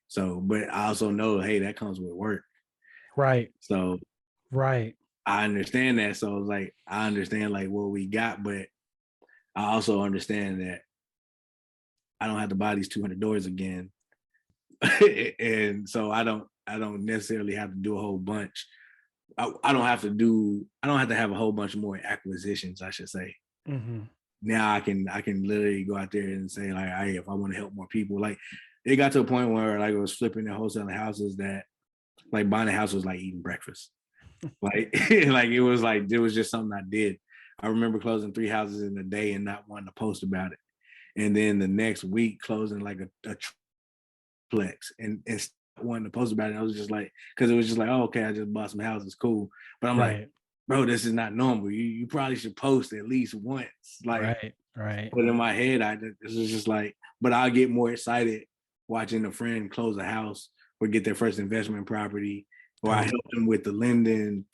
So, but I also know, hey, that comes with work. Right. So Right. I understand that. So like I understand like what we got, but I also understand that I don't have to buy these 200 doors again. And so I don't necessarily have to do a whole bunch. I don't have to have a whole bunch more acquisitions, I should say. Mm-hmm. Now I can literally go out there and say like, hey, if I want to help more people. Like it got to a point where like I was flipping and wholesaling houses, that like buying a house was like eating breakfast. Like like it was just something I did. I remember closing 3 houses in a day and not wanting to post about it. And then the next week closing like a triplex and wanting to post about it. I was just like, because it was just like, oh, okay, I just bought some houses, cool. But I'm like, Right. bro, this is not normal. You probably should post at least once. Like, Right. Right. but in my head, this was just like, but I'll get more excited watching a friend close a house or get their first investment property, or I Dope. help them with the lending,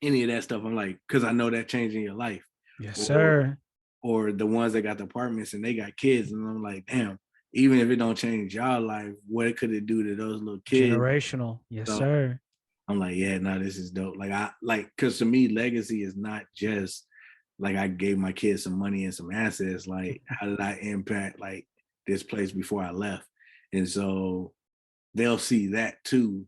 any of that stuff. I'm like, because I know that changing your life. Yes, Or sir. or the ones that got the apartments and they got kids, and I'm like, damn, even if it don't change y'all life, what could it do to those little kids? Generational. Yes, So sir. I'm like, yeah, no, this is dope. Like because to me, legacy is not just like I gave my kids some money and some assets. Like, how did I impact like this place before I left? And so they'll see that too,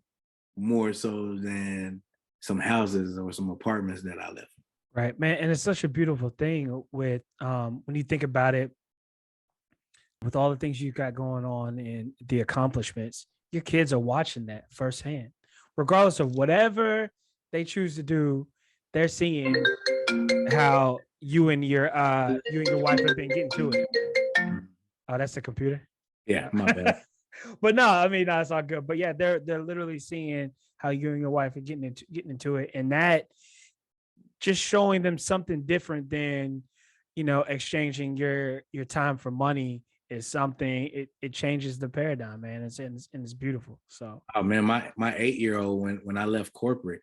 more so than some houses or some apartments that I left. Right, man. And it's such a beautiful thing with when you think about it, with all the things you got going on and the accomplishments, your kids are watching that firsthand. Regardless of whatever they choose to do, they're seeing how you and your wife have been getting to it. Oh, that's the computer. Yeah, my bad. But no, I mean that's all good. But yeah, they're literally seeing how you and your wife are getting into it, and that just showing them something different than exchanging your time for money is something. It changes the paradigm, man. And it's beautiful. So Oh man, my 8-year-old, when I left corporate,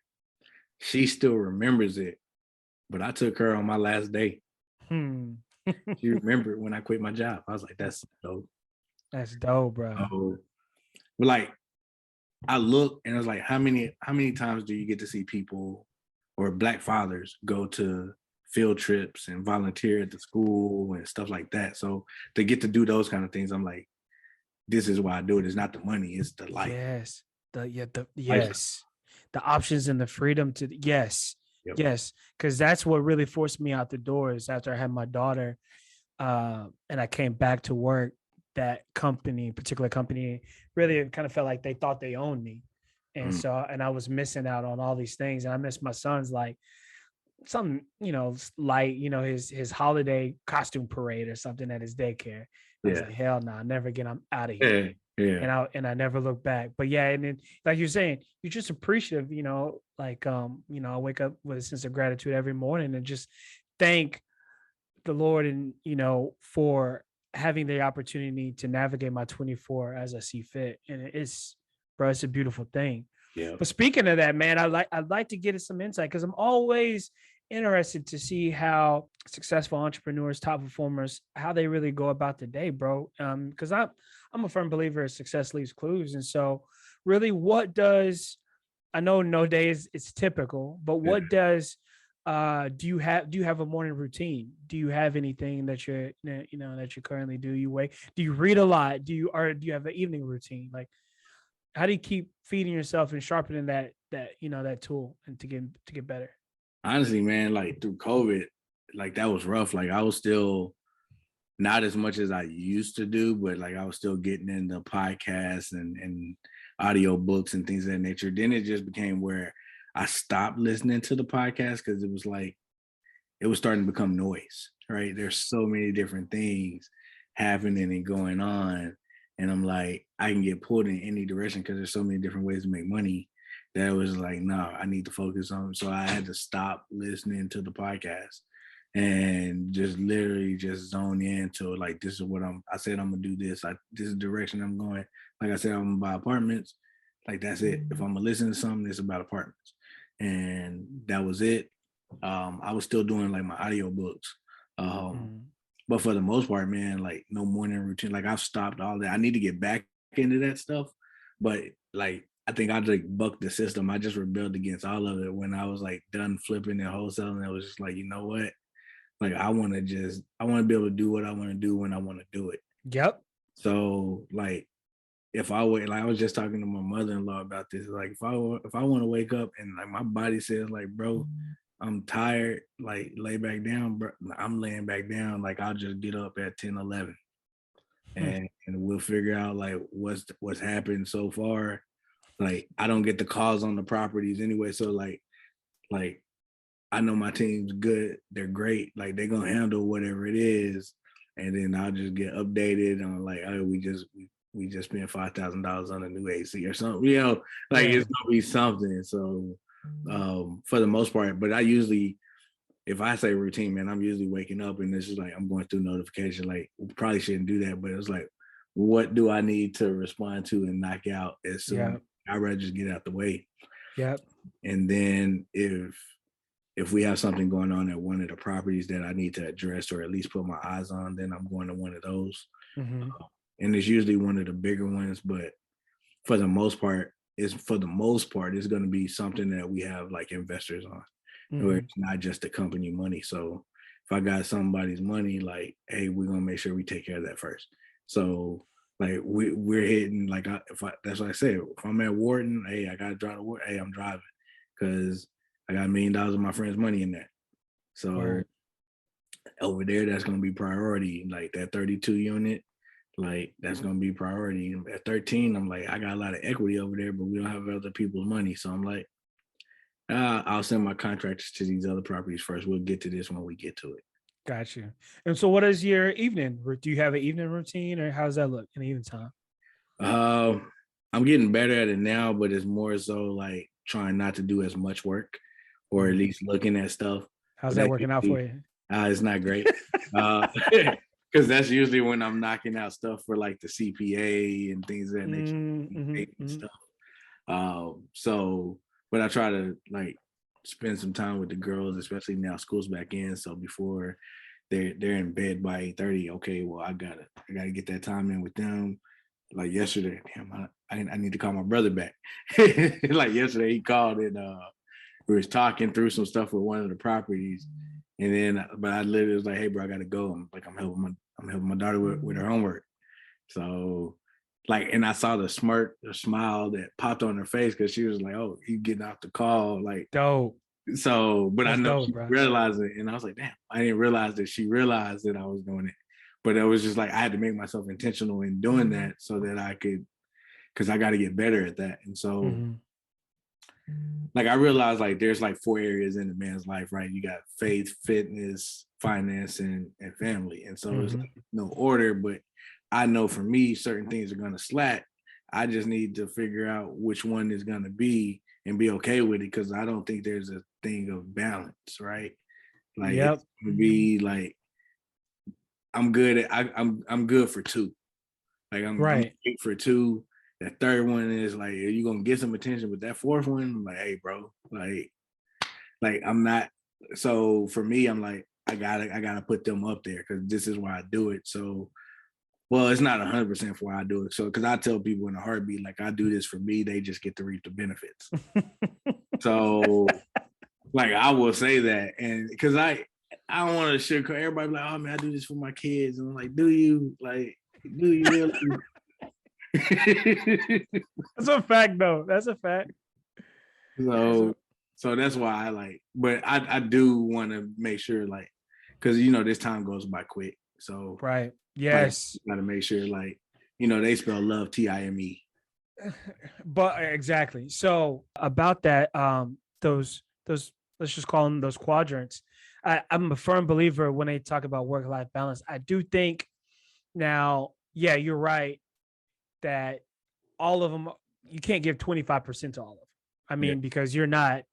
she still remembers it. But I took her on my last day. hmm. She remembered when I quit my job. I was like, that's dope. That's dope, bro. So, but like I look and I was like, how many times do you get to see people or black fathers go to field trips and volunteer at the school and stuff like that? So to get to do those kind of things, I'm like, this is why I do it. It's not the money, it's the life. Yes. The Lifestyle. yes. The options and the freedom to yes. Yep. Yes. Because that's what really forced me out the doors after I had my daughter. And I came back to work. That particular company, really kind of felt like they thought they owned me. And Mm. so, and I was missing out on all these things. And I missed my son's like something, light, his holiday costume parade or something at his daycare. I was Yeah. like, hell no, never again. I'm out of Yeah. here. Yeah. And I never looked back. But yeah, and then like you're saying, you're just appreciative, like I wake up with a sense of gratitude every morning and just thank the Lord and for having the opportunity to navigate my 24 as I see fit. And it's a beautiful thing. Yeah. But speaking of that, man, I'd like to get some insight because I'm always interested to see how successful entrepreneurs, top performers, how they really go about the day, bro. Because I'm a firm believer success leaves clues. And so really I know no days it's typical, but Yeah. what does do you have a morning routine? Do you have anything that you currently do? Do you read a lot? Do you have an evening routine? Like how do you keep feeding yourself and sharpening that tool and to get better? Honestly, man, like through COVID, like that was rough. Like I was still not as much as I used to do, but like I was still getting into podcasts and audio books and things of that nature. Then it just became where I stopped listening to the podcast because it was like it was starting to become noise, right? There's so many different things happening and going on. and I'm like, I can get pulled in any direction because there's so many different ways to make money. That was like, no, I need to focus on. So I had to stop listening to the podcast and just literally just zone into like, this is what I said I'm gonna do this. This is the direction I'm going. Like I said, I'm gonna buy apartments. Like that's it. If I'm gonna listen to something, it's about apartments. And that was it. I was still doing like my audio books. But for the most part, man, like no morning routine. Like I've stopped all that. I need to get back into that stuff. But like I think I like bucked the system. I just rebelled against all of it when I was like done flipping and wholesaling. It was just like, you know what? Like I want to be able to do what I want to do when I want to do it. Yep. So like if I wait, like I was just talking to my mother-in-law about this. Like if I want to wake up and like my body says like, bro, I'm tired, like lay back down, bro. I'm laying back down. Like I'll just get up at 10, 11 and we'll figure out like what's happened so far. Like I don't get the calls on the properties anyway. So like I know my team's good. They're great. Like they're gonna handle whatever it is. And then I'll just get updated on like, oh, we just spent $5,000 on a new AC or something, like it's gonna be something. So for the most part, but I usually, if I say routine, man, I'm usually waking up and it's just like I'm going through notification. Like probably shouldn't do that, but it's like, what do I need to respond to and knock out as soon? I'd rather just get out the way. Yep. And then if we have something going on at one of the properties that I need to address or at least put my eyes on, then I'm going to one of those. And it's usually one of the bigger ones, but for the most part, it's going to be something that we have like investors on, where it's not just the company money. So if I got somebody's money, like, hey, we're gonna make sure we take care of that first. So like we're hitting like that's what I said. If I'm at Wharton, hey, I gotta drive to work. Hey, I'm driving because I got $1 million of my friend's money in that. So over there, that's gonna be priority. Like that 32 unit, like that's gonna be priority. At 13, I'm like, I got a lot of equity over there, but we don't have other people's money. So I'm like, I'll send my contractors to these other properties first. We'll get to this when we get to it. Got you. And so what is your evening? Do you have an evening routine or how does that look in the evening time? I'm getting better at it now, but it's more so like trying not to do as much work or at least looking at stuff. How's that working out for you? It's not great. Because that's usually when I'm knocking out stuff for like the CPA and things of that nature and stuff. So, but I try to like spend some time with the girls, especially now school's back in. So before they're in bed by 8:30, okay, well I gotta get that time in with them. Like yesterday, damn, I need to call my brother back. Like yesterday, he called and we was talking through some stuff with one of the properties. And then, but I literally was like, "Hey, bro, I gotta go." I'm helping my daughter with her homework. So, like, and I saw the smile that popped on her face because she was like, "Oh, he getting off the call." Like, dope. So, but That's I know dope, she bro. realized it, and I was like, "Damn, I didn't realize that she realized that I was doing it." But it was just like I had to make myself intentional in doing that so that I could, because I got to get better at that. And so, like I realized like there's like 4 areas in a man's life, right? You got faith, fitness, finance, and family. And so it's like no order, but I know for me, certain things are gonna slack. I just need to figure out which one is gonna be and be okay with it because I don't think there's a thing of balance, right? Like it's gonna be like I'm good at I'm good for 2. Like I'm great for 2. That third one is like, are you gonna get some attention? But that fourth one, I'm like, hey, bro, like I'm not. So for me, I'm like, I gotta put them up there because this is why I do it. So, well, it's not 100% for why I do it. So, because I tell people in a heartbeat, like I do this for me, they just get to reap the benefits. So, like I will say that, and because I don't want to sugarcoat everybody. Like, oh man, I do this for my kids, and I'm like, do you really? That's a fact though. That's a fact. So that's why I like, but I do want to make sure like, because this time goes by quick. So yes, like, gotta make sure like, they spell love TIME. But exactly. So about that, those let's just call them those quadrants. I'm a firm believer when they talk about work-life balance. I do think now, yeah, you're right. that all of them, you can't give 25% to all of them. I Yeah. mean, because you're not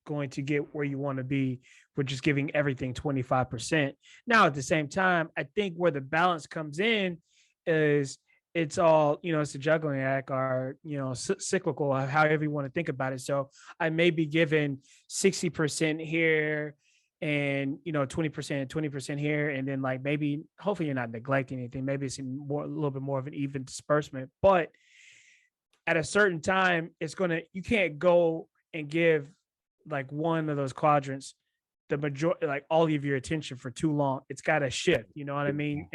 going to get where you want to be with just giving everything 25%. Now, at the same time, I think where the balance comes in is it's all, it's a juggling act, or, cyclical, however you want to think about it. So I may be given 60% here and 20% here, and then like maybe hopefully you're not neglecting anything. Maybe it's a little bit more of an even disbursement, but at a certain time, you can't go and give like one of those quadrants the majority, like all of your attention for too long. It's got to shift, you know what I mean?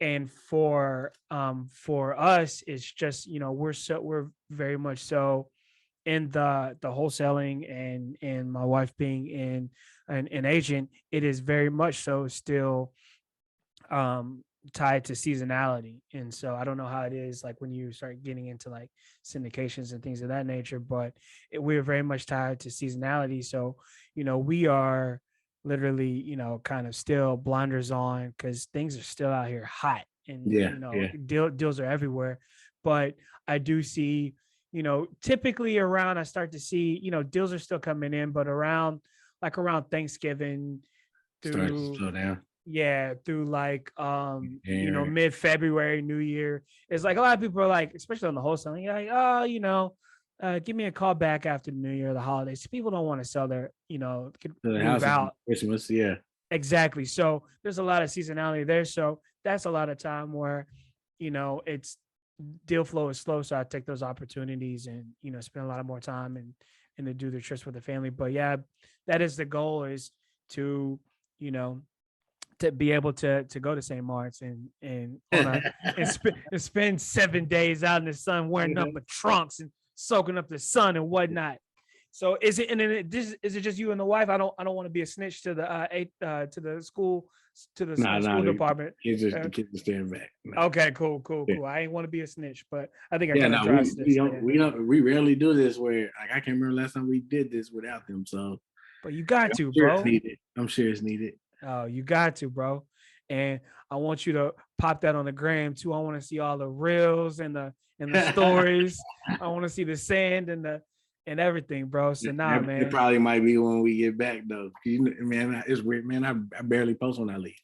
And for us, it's just, we're very much so in the wholesaling, and my wife being in an agent, it is very much so still tied to seasonality. And so I don't know how it is like when you start getting into like syndications and things of that nature, but we're very much tied to seasonality. So, we are literally, kind of still blinders on because things are still out here hot, and Yeah. Yeah. deals are everywhere. But I do see, typically around, I start to see, deals are still coming in, but around Thanksgiving Starting to through, slow down. yeah, through like January. mid-February, New Year. It's like a lot of people are like, especially on the wholesaling, like, oh, give me a call back after the New Year, the holidays. People don't want to sell their, So the move house is out. Christmas. Yeah. Exactly. So there's a lot of seasonality there. So that's a lot of time where, it's deal flow is slow. So I take those opportunities and, spend a lot of more time and to do the trips with the family. But yeah, that is the goal, is to, you know, to be able to go to St. Mark's and on a and spend 7 days out in the sun wearing nothing but trunks and soaking up the sun and whatnot. So is it, and then is it just you and the wife? I don't want to be a snitch to the school school The department. kids are staying back. Nah. Okay, cool. Yeah. I ain't want to be a snitch, but I think I Yeah, kind of no, dry we snitched. don't we rarely do this where like I can't remember last time we did this without them. So But you like, got I'm to, sure it's bro. needed. I'm sure it's needed. Oh, you got to, bro. And I want you to pop that on the gram too. I want to see all the reels and the stories. I want to see the sand and everything, bro. So nah, It man. probably might be when we get back though. Man, it's weird, man. I barely post when I leave.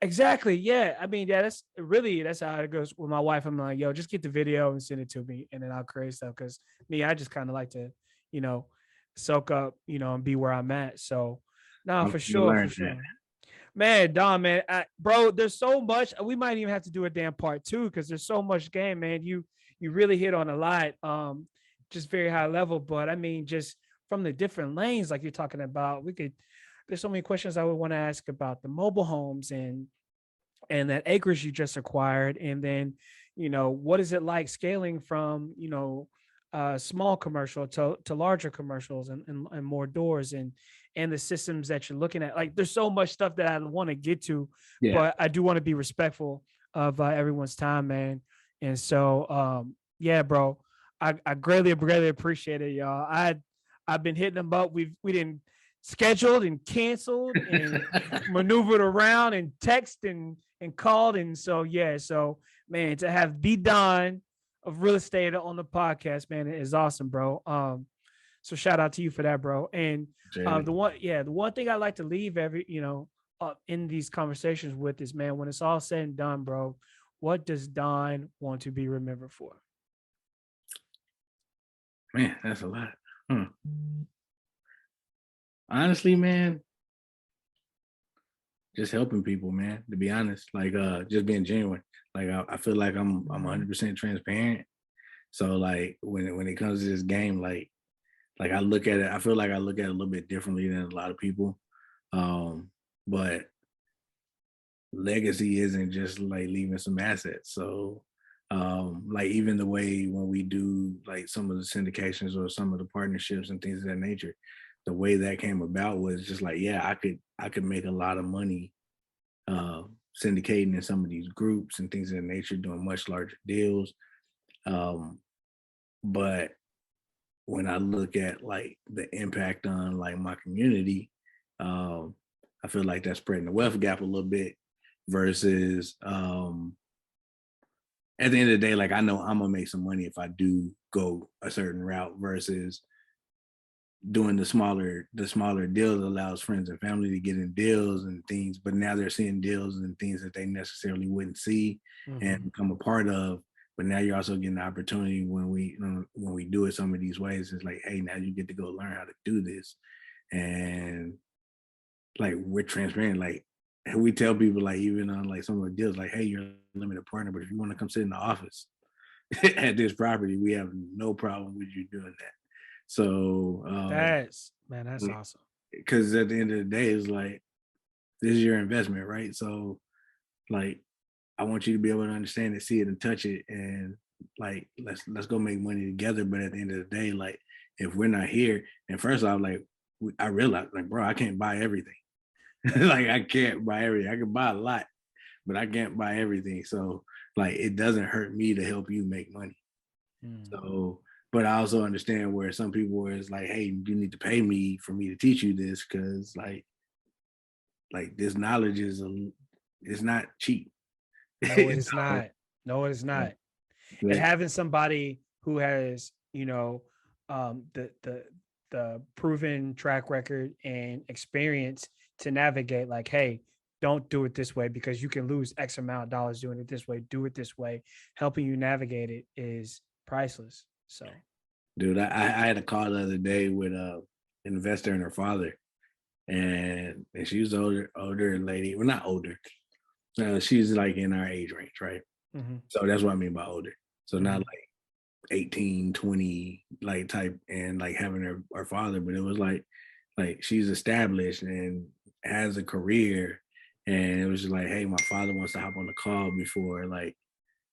Exactly. Yeah. I mean, yeah, that's how it goes with my wife. I'm like, yo, just get the video and send it to me, and then I'll create stuff. Cause me, I just kind of like to, you know, soak up, and be where I'm at. So nah, I'm for gonna sure, for learn that. sure. Man, Don, man, bro, there's so much. We might even have to do a damn part two because there's so much game, man. You really hit on a lot, just very high level. But I mean, just from the different lanes, like you're talking about, we could. There's so many questions I would want to ask about the mobile homes and that acreage you just acquired, and then what is it like scaling from small commercial to larger commercials and more doors and the systems that you're looking at. Like there's so much stuff that I want to get to, Yeah. but I do want to be respectful of everyone's time, man. And so yeah, bro, I greatly appreciate it, y'all. I've been hitting them up. We didn't scheduled and canceled and maneuvered around and text and called. And so yeah, so man, to have the Don of real estate on the podcast, man, is awesome, bro. So shout out to you for that, bro. And the one thing I like to leave in these conversations with is, man, when it's all said and done, bro, what does Don want to be remembered for? Man, that's a lot. Honestly, man, just helping people, man. To be honest, like just being genuine. Like I feel like I'm 100% transparent. So like when it comes to this game, like I look at it, I feel like I look at it a little bit differently than a lot of people. But legacy isn't just like leaving some assets. So like even the way when we do like some of the syndications or some of the partnerships and things of that nature, the way that came about was just like, yeah, I could make a lot of money syndicating in some of these groups and things of that nature, doing much larger deals. But when I look at like the impact on like my community, I feel like that's spreading the wealth gap a little bit versus at the end of the day, like I know I'm gonna make some money if I do go a certain route versus doing the smaller deals allows friends and family to get in deals and things, but now they're seeing deals and things that they necessarily wouldn't see and Mhm. become a part of. But now you're also getting the opportunity when we do it some of these ways. It's like, hey, now you get to go learn how to do this, and like we're transparent. Like we tell people, like even on like some of the deals, like, hey, you're a limited partner, but if you want to come sit in the office at this property, we have no problem with you doing that. So, That's awesome. because at the end of the day, it's like this is your investment, right? So, like, I want you to be able to understand it, see it, and touch it, and like let's go make money together. But at the end of the day, like if we're not here, and first off, like I realized, like, bro, I can't buy everything. Like I can't buy everything. I can buy a lot, but I can't buy everything. So, like, it doesn't hurt me to help you make money. Mm. So, but I also understand where some people is like, hey, you need to pay me for me to teach you this because like this knowledge is it's not cheap. No, it is So, not. No, it is yeah, not. And but having somebody who has, the proven track record and experience to navigate, like, hey, don't do it this way because you can lose X amount of dollars doing it this way. Do it this way. Helping you navigate it is priceless. So, dude, I had a call the other day with a investor and her father, and she was older lady. Well, not older. She's like in our age range, right? mhm, So that's what I mean by older. So not mhm, like 18, 20, like type, and like having her father, but it was like she's established and has a career. And it was just like, hey, my father wants to hop on the call before like,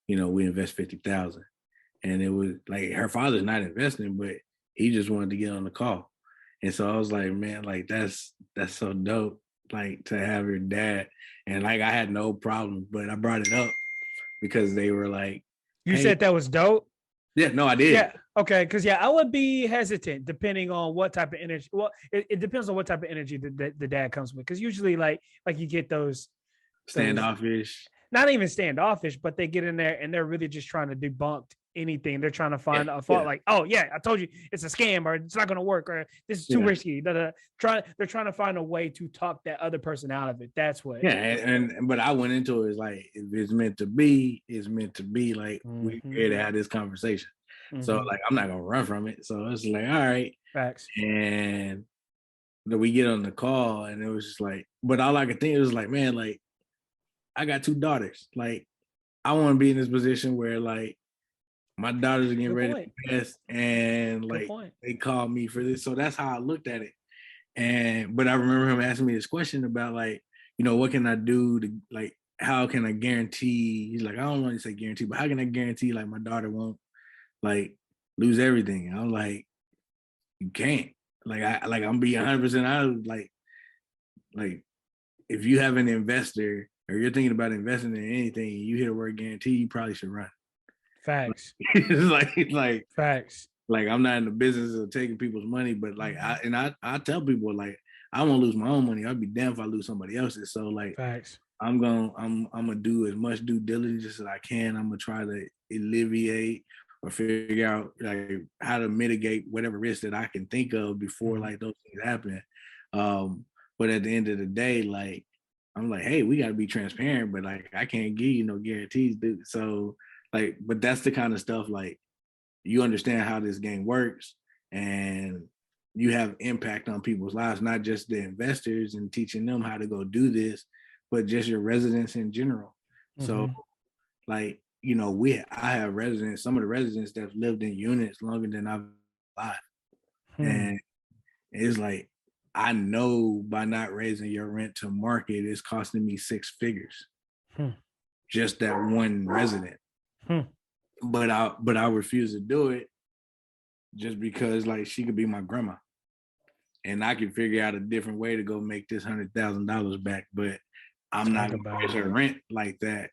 we invest 50,000. And it was like her father's not investing, but he just wanted to get on the call. And so I was like, man, like that's so dope, like to have your dad. And like I had no problem, but I brought it up because they were like, you hey, said that was dope. yeah, no, I did. Yeah. Okay. Because yeah, I would be hesitant depending on what type of energy. Well, it depends on what type of energy the dad comes with. Because usually, like you get those Standoffish. not even standoffish, but they get in there and they're really just trying to debunk anything. They're trying to Yeah, find a fault, yeah, like, oh yeah, I told you it's a scam or it's not going to work or this is too yeah. risky. They're trying to find a way to talk that other person out of it. That's what. Yeah, and but I went into it as like if it's meant to be, it's meant to be. Like we Mm-hmm, here to have this conversation. So mm-hmm. like I'm not gonna run from it. So it's like, all right. Facts. And then we get on the call and it was just like, but all I could think was like, man, like I got two daughters. Like I want to be in this position where like my daughters are getting Good ready point. to pass and Good like point. they called me for this. So that's how I looked at it. And but I remember him asking me this question about like, what can I do to like how can I guarantee? He's like, I don't want to say guarantee, but how can I guarantee like my daughter won't like lose everything? And I'm like, you can't. I'm being 100% out. Like if you have an investor or you're thinking about investing in anything, you hear the word guarantee, you probably should run. Facts. Like Facts. like I'm not in the business of taking people's money, but like I tell people like I won't lose my own money. I'd be damned if I lose somebody else's. So like Facts. I'm gonna do as much due diligence as I can. I'm gonna try to alleviate or figure out like how to mitigate whatever risk that I can think of before Mhm. like those things happen. Um, but at the end of the day, like I'm like, hey, we gotta be transparent, but like I can't give you no guarantees, dude. So like, but that's the kind of stuff like you understand how this game works and you have impact on people's lives, not just the investors and teaching them how to go do this, but just your residents in general. So Mhm. like, I have residents, some of the residents that have lived in units longer than I've alive. Hmm. And it's like, I know by not raising your rent to market, it's costing me six figures, Hmm. just that one resident. Hmm. But I refuse to do it just because like she could be my grandma and I can figure out a different way to go make this $100,000 back. But I'm not Talk gonna about raise it. her rent like that.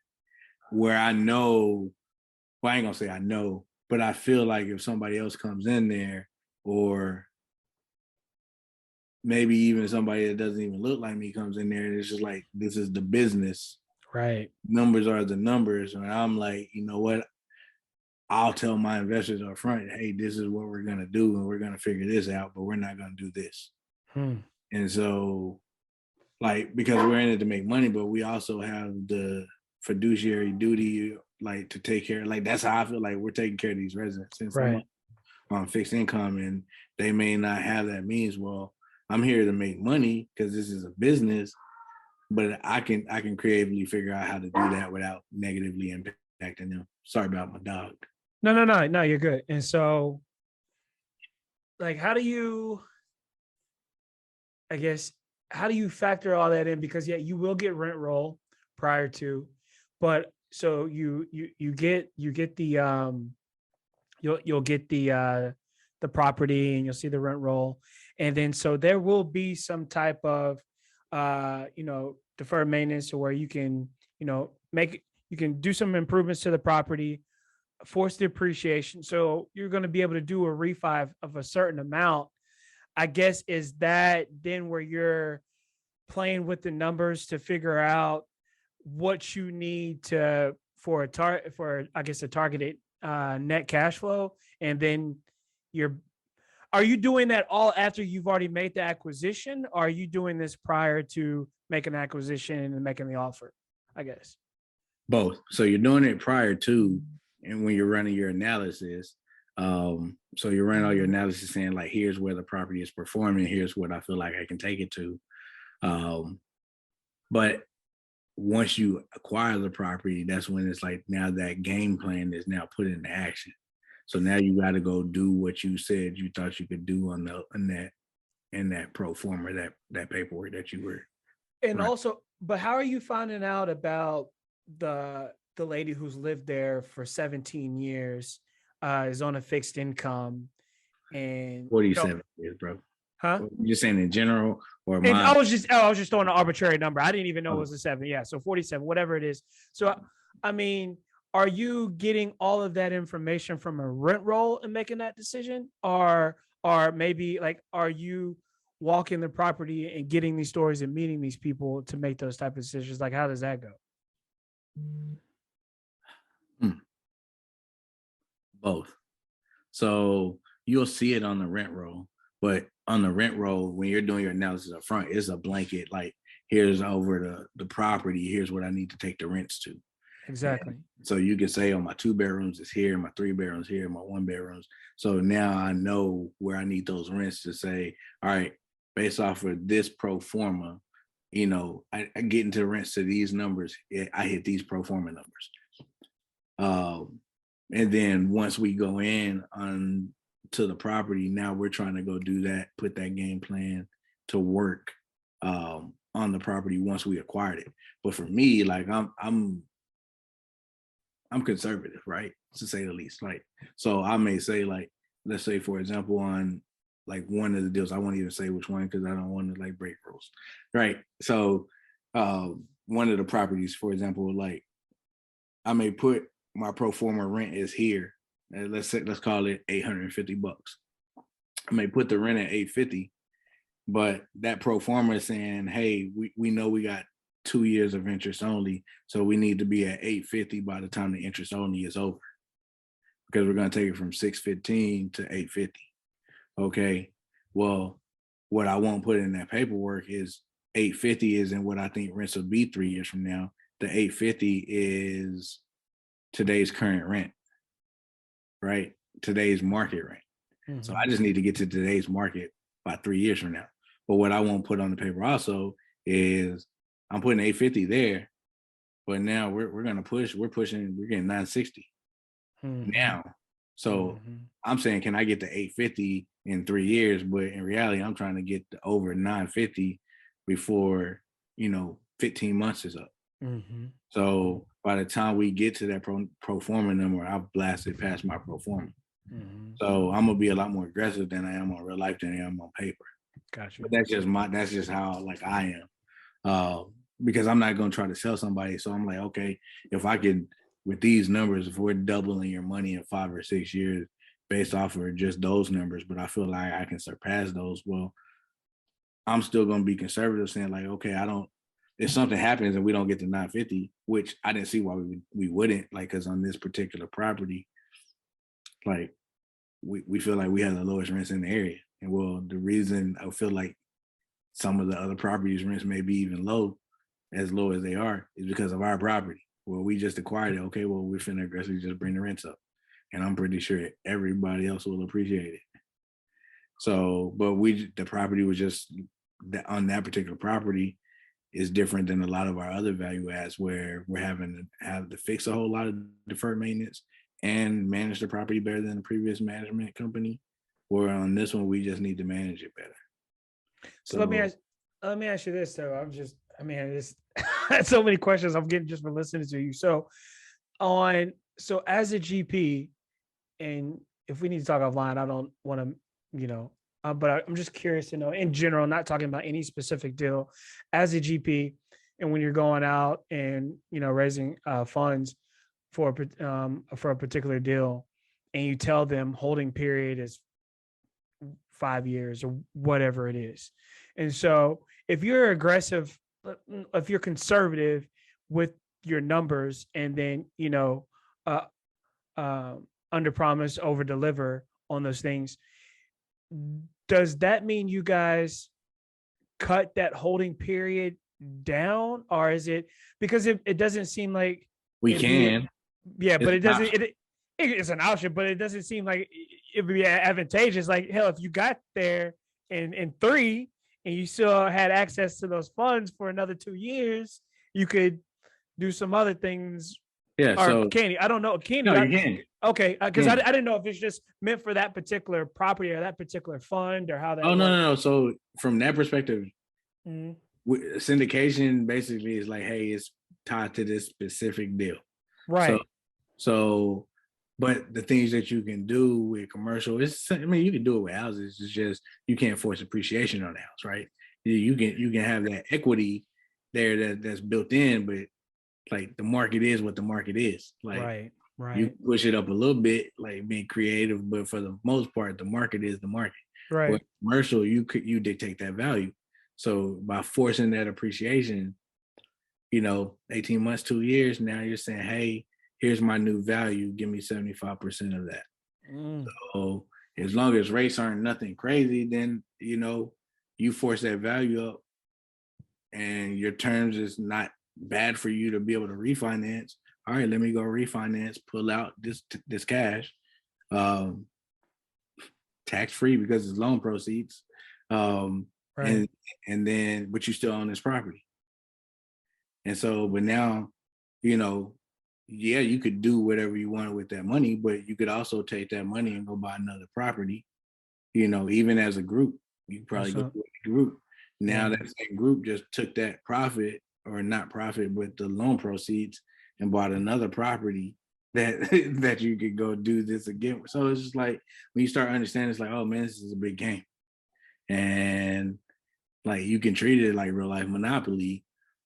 Where I know, well, I ain't gonna say I know, but I feel like if somebody else comes in there, or maybe even somebody that doesn't even look like me comes in there, and it's just like this is the business. Right. Numbers are the numbers. And I'm like, you know what? I'll tell my investors up front, hey, this is what we're gonna do, and we're gonna figure this out, but we're not gonna do this. Hmm. And so, like, because we're in it to make money, but we also have the fiduciary duty, like, to take care. Like, that's how I feel like we're taking care of these residents. Since I'm Right. on fixed income and they may not have that means, well, I'm here to make money because this is a business, but I can creatively figure out how to do that without negatively impacting them. Sorry about my dog. No, you're good. And so, like, how do you, I guess, how do you factor all that in? Because yeah, you will get rent roll prior to, but so you get the you'll get the property and you'll see the rent roll, and then so there will be some type of deferred maintenance, or where you can make you can do some improvements to the property, force the appreciation. So you're going to be able to do a refi of a certain amount. I guess, is that then where you're playing with the numbers to figure out what you need to for I guess a targeted net cash flow, and then you're are you doing that all after you've already made the acquisition, or are you doing this prior to making the acquisition and making the offer? I guess Both. So you're doing it prior to, and when you're running your analysis, so you're running all your analysis saying like, here's where the property is performing, here's what I feel like I can take it to. But once you acquire the property, that's when it's like now that game plan is now put into action. So now you got to go do what you said you thought you could do on that pro forma, that paperwork that you were. and Right. also, but how are you finding out about the lady who's lived there for 17 years, is on a fixed income, and 47 years, bro. huh? You're saying in general or And mine? I was just throwing an arbitrary number. I didn't even know it Oh, was a 7. Yeah, so 47, whatever it is. So I mean, are you getting all of that information from a rent roll and making that decision, or maybe like are you walking the property and getting these stories and meeting these people to make those type of decisions? Like, how does that go? both. So you'll see it on the rent roll, but on the rent roll, when you're doing your analysis up front, it's a blanket like, here's over the property, here's what I need to take the rents to. Exactly. So you can say, oh, my 2 bedrooms is here, my 3 bedrooms here, my 1 bedrooms. So now I know where I need those rents to say, all right, based off of this pro forma, I get into rents to these numbers, I hit these pro forma numbers. And then once we go in on to the property, now we're trying to go do that, put that game plan to work on the property once we acquired it. But for me, like I'm conservative, right? To say the least. Like, so I may say, like, let's say, for example, on like one of the deals, I won't even say which one because I don't want to like break rules. Right. So one of the properties, for example, like I may put my pro forma rent is here. And let's call it $850. I may put the rent at 850, but that pro forma is saying, hey, we know we got 2 years of interest only, so we need to be at 850 by the time the interest only is over, because we're going to take it from 615 to 850. Okay, well, what I won't put in that paperwork is 850 isn't what I think rents will be 3 years from now. The 850 is today's current rent, right? Today's market rent. So I just need to get to today's market by 3 years from now. But what I won't put on the paper also is I'm putting 850 there, but now we're gonna we're getting 960 now. So I'm saying, can I get to 850 in 3 years? But in reality, I'm trying to get to over 950 before 15 months is up. So by the time we get to that pro forma number, I've blasted past my pro forma. So I'm gonna be a lot more aggressive than I am on real life than I am on paper. Gotcha. But that's just how like I am. Because I'm not gonna try to sell somebody. So I'm like, okay, if I could, with these numbers, if we're doubling your money in 5 or 6 years based off of just those numbers, but I feel like I can surpass those, well, I'm still gonna be conservative, saying like, okay, if something happens and we don't get to 950, which I didn't see why we wouldn't, like, because on this particular property, like we feel like we have the lowest rents in the area. And well, the reason I feel like some of the other properties rents may be even as low as they are, is because of our property. Well, we just acquired it. Okay, well, we're finna aggressively just bring the rents up. And I'm pretty sure everybody else will appreciate it. So, but the property was just on that particular property is different than a lot of our other value adds, where we're having to have to fix a whole lot of deferred maintenance and manage the property better than the previous management company. Where on this one, we just need to manage it better. So let me ask you this though. This so many questions I'm getting just from listening to you. So as a GP, and if we need to talk offline, I don't want to, but I'm just curious to know in general, not talking about any specific deal, as a GP, and when you're going out and raising funds for a particular deal, and you tell them holding period is 5 years or whatever it is, and so if you're aggressive, if you're conservative with your numbers, and then under promise, over deliver on those things, does that mean you guys cut that holding period down, or is it because it doesn't seem like we can? But it doesn't. It's an option, but it doesn't seem like it would be advantageous. Like hell, if you got there in 3 and you still had access to those funds for another 2 years, you could do some other things. Yeah. Or can you? I don't know. Can you? No, you can. Okay, because I didn't know if it's just meant for that particular property or that particular fund or how that. Oh, no. So from that perspective, syndication basically is like, hey, it's tied to this specific deal. Right. So, but the things that you can do with commercial, you can do it with houses. It's just you can't force appreciation on the house, right? You can have that equity there that's built in, but like the market is what the market is. Like, right. You push it up a little bit, like being creative, but for the most part, the market is the market. Right. With commercial, you dictate that value. So by forcing that appreciation, 18 months, 2 years, now you're saying, hey, here's my new value. Give me 75% of that. So as long as rates aren't nothing crazy, then, you force that value up and your terms is not bad for you to be able to refinance. All right, let me go refinance, pull out this cash, tax-free because it's loan proceeds. Right. And then, but you still own this property. And so, but now, you could do whatever you wanted with that money, but you could also take that money and go buy another property, even as a group. You could probably go with a group. Now that same group just took that profit, or not profit, but the loan proceeds, and bought another property that you could go do this again. So it's just like, when you start understanding, it's like, oh man, this is a big game. And like, you can treat it like real life Monopoly.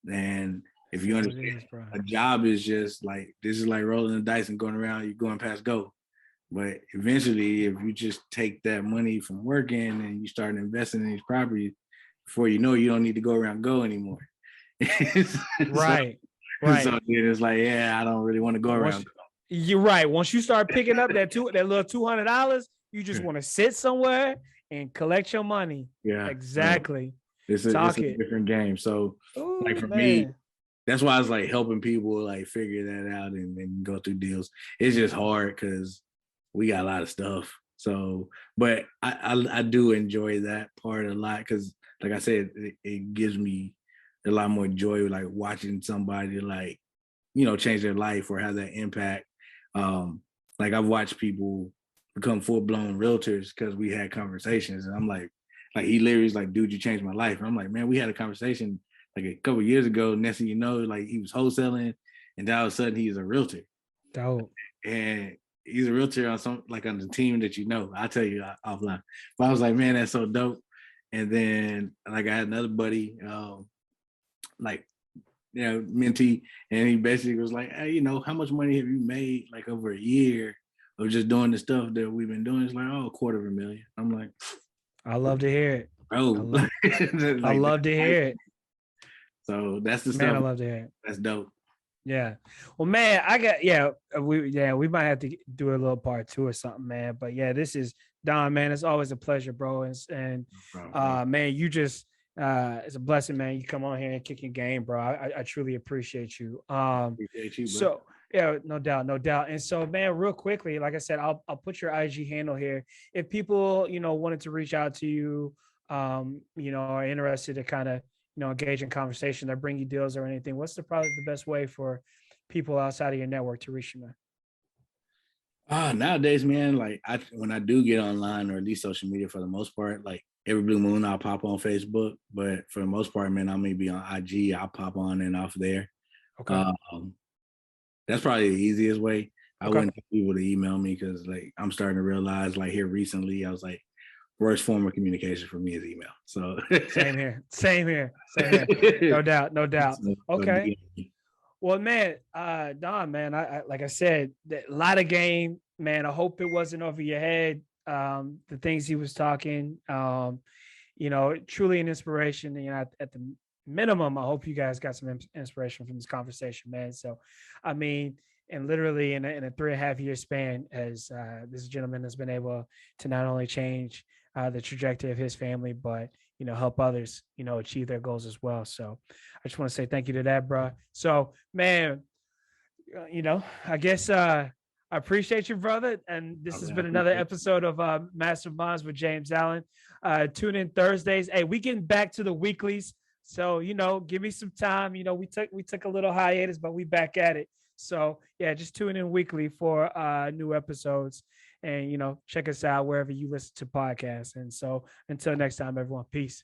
And if you understand, a job is just like, this is like rolling the dice and going around, you're going past go. But eventually, if you just take that money from working and you start investing in these properties, before you know it, you don't need to go around go anymore. Right. So it's like, I don't really want to go around. You're right. Once you start picking up that little $200, you just want to sit somewhere and collect your money. Yeah, exactly. It's a different game. So, like for me, that's why I was like helping people like figure that out and go through deals. It's just hard because we got a lot of stuff. So, but I do enjoy that part a lot because, like I said, it gives me a lot more joy, like watching somebody like, change their life or have that impact. Like I've watched people become full-blown realtors because we had conversations, and I'm like he literally is like, dude, you changed my life. And I'm like, man, we had a conversation like a couple of years ago. Next thing you know, like he was wholesaling, and then all of a sudden he's a realtor. Dope. And he's a realtor on on the team that I'll tell you offline. But I was like, man, that's so dope. And then like I had another buddy, mentee, and he basically was like, hey, how much money have you made like over a year of just doing the stuff that we've been doing? It's like, $250,000. I'm like, I love to hear it. Bro, I love to hear it. So that's the Man, I stuff love to hear it. that's dope. Yeah. Well, man, we might have to do a little part two or something, man. But yeah, this is Don, man. It's always a pleasure, bro. And Bro. man, you just it's a blessing, man. You come on here and kick your game, bro. I truly appreciate you. Appreciate you, bro. So yeah, no doubt, no doubt. And so, man, real quickly, like I said, I'll put your IG handle here. If people, wanted to reach out to you, are interested to kind of, engage in conversation or bring you deals or anything, what's probably the best way for people outside of your network to reach you, man? Nowadays, man, like when I do get online or at least social media for the most part, like every blue moon I'll pop on Facebook, but for the most part, man, I may be on IG. I'll pop on and off there. Okay. That's probably the easiest way. I Okay. wouldn't tell people to email me because like I'm starting to realize like here recently, I was like, worst form of communication for me is email. So Same here. Same here. Same here. No doubt. No doubt. Okay. Well, man, Don, man, I like I said, a lot of game, man. I hope it wasn't over your head. The things he was talking, truly an inspiration. At the minimum, I hope you guys got some inspiration from this conversation, man. So, I mean, and literally in a 3.5 year span, as this gentleman has been able to not only change the trajectory of his family, but help others, achieve their goals as well. So I just want to say thank you to that, bro. So, man, I guess I appreciate you, brother. And this has been another episode of Masterminds with James Allen. Tune in Thursdays. Hey, we getting back to the weeklies. So, give me some time. We took a little hiatus, but we back at it. So yeah, just tune in weekly for new episodes and check us out wherever you listen to podcasts. And so until next time, everyone, peace.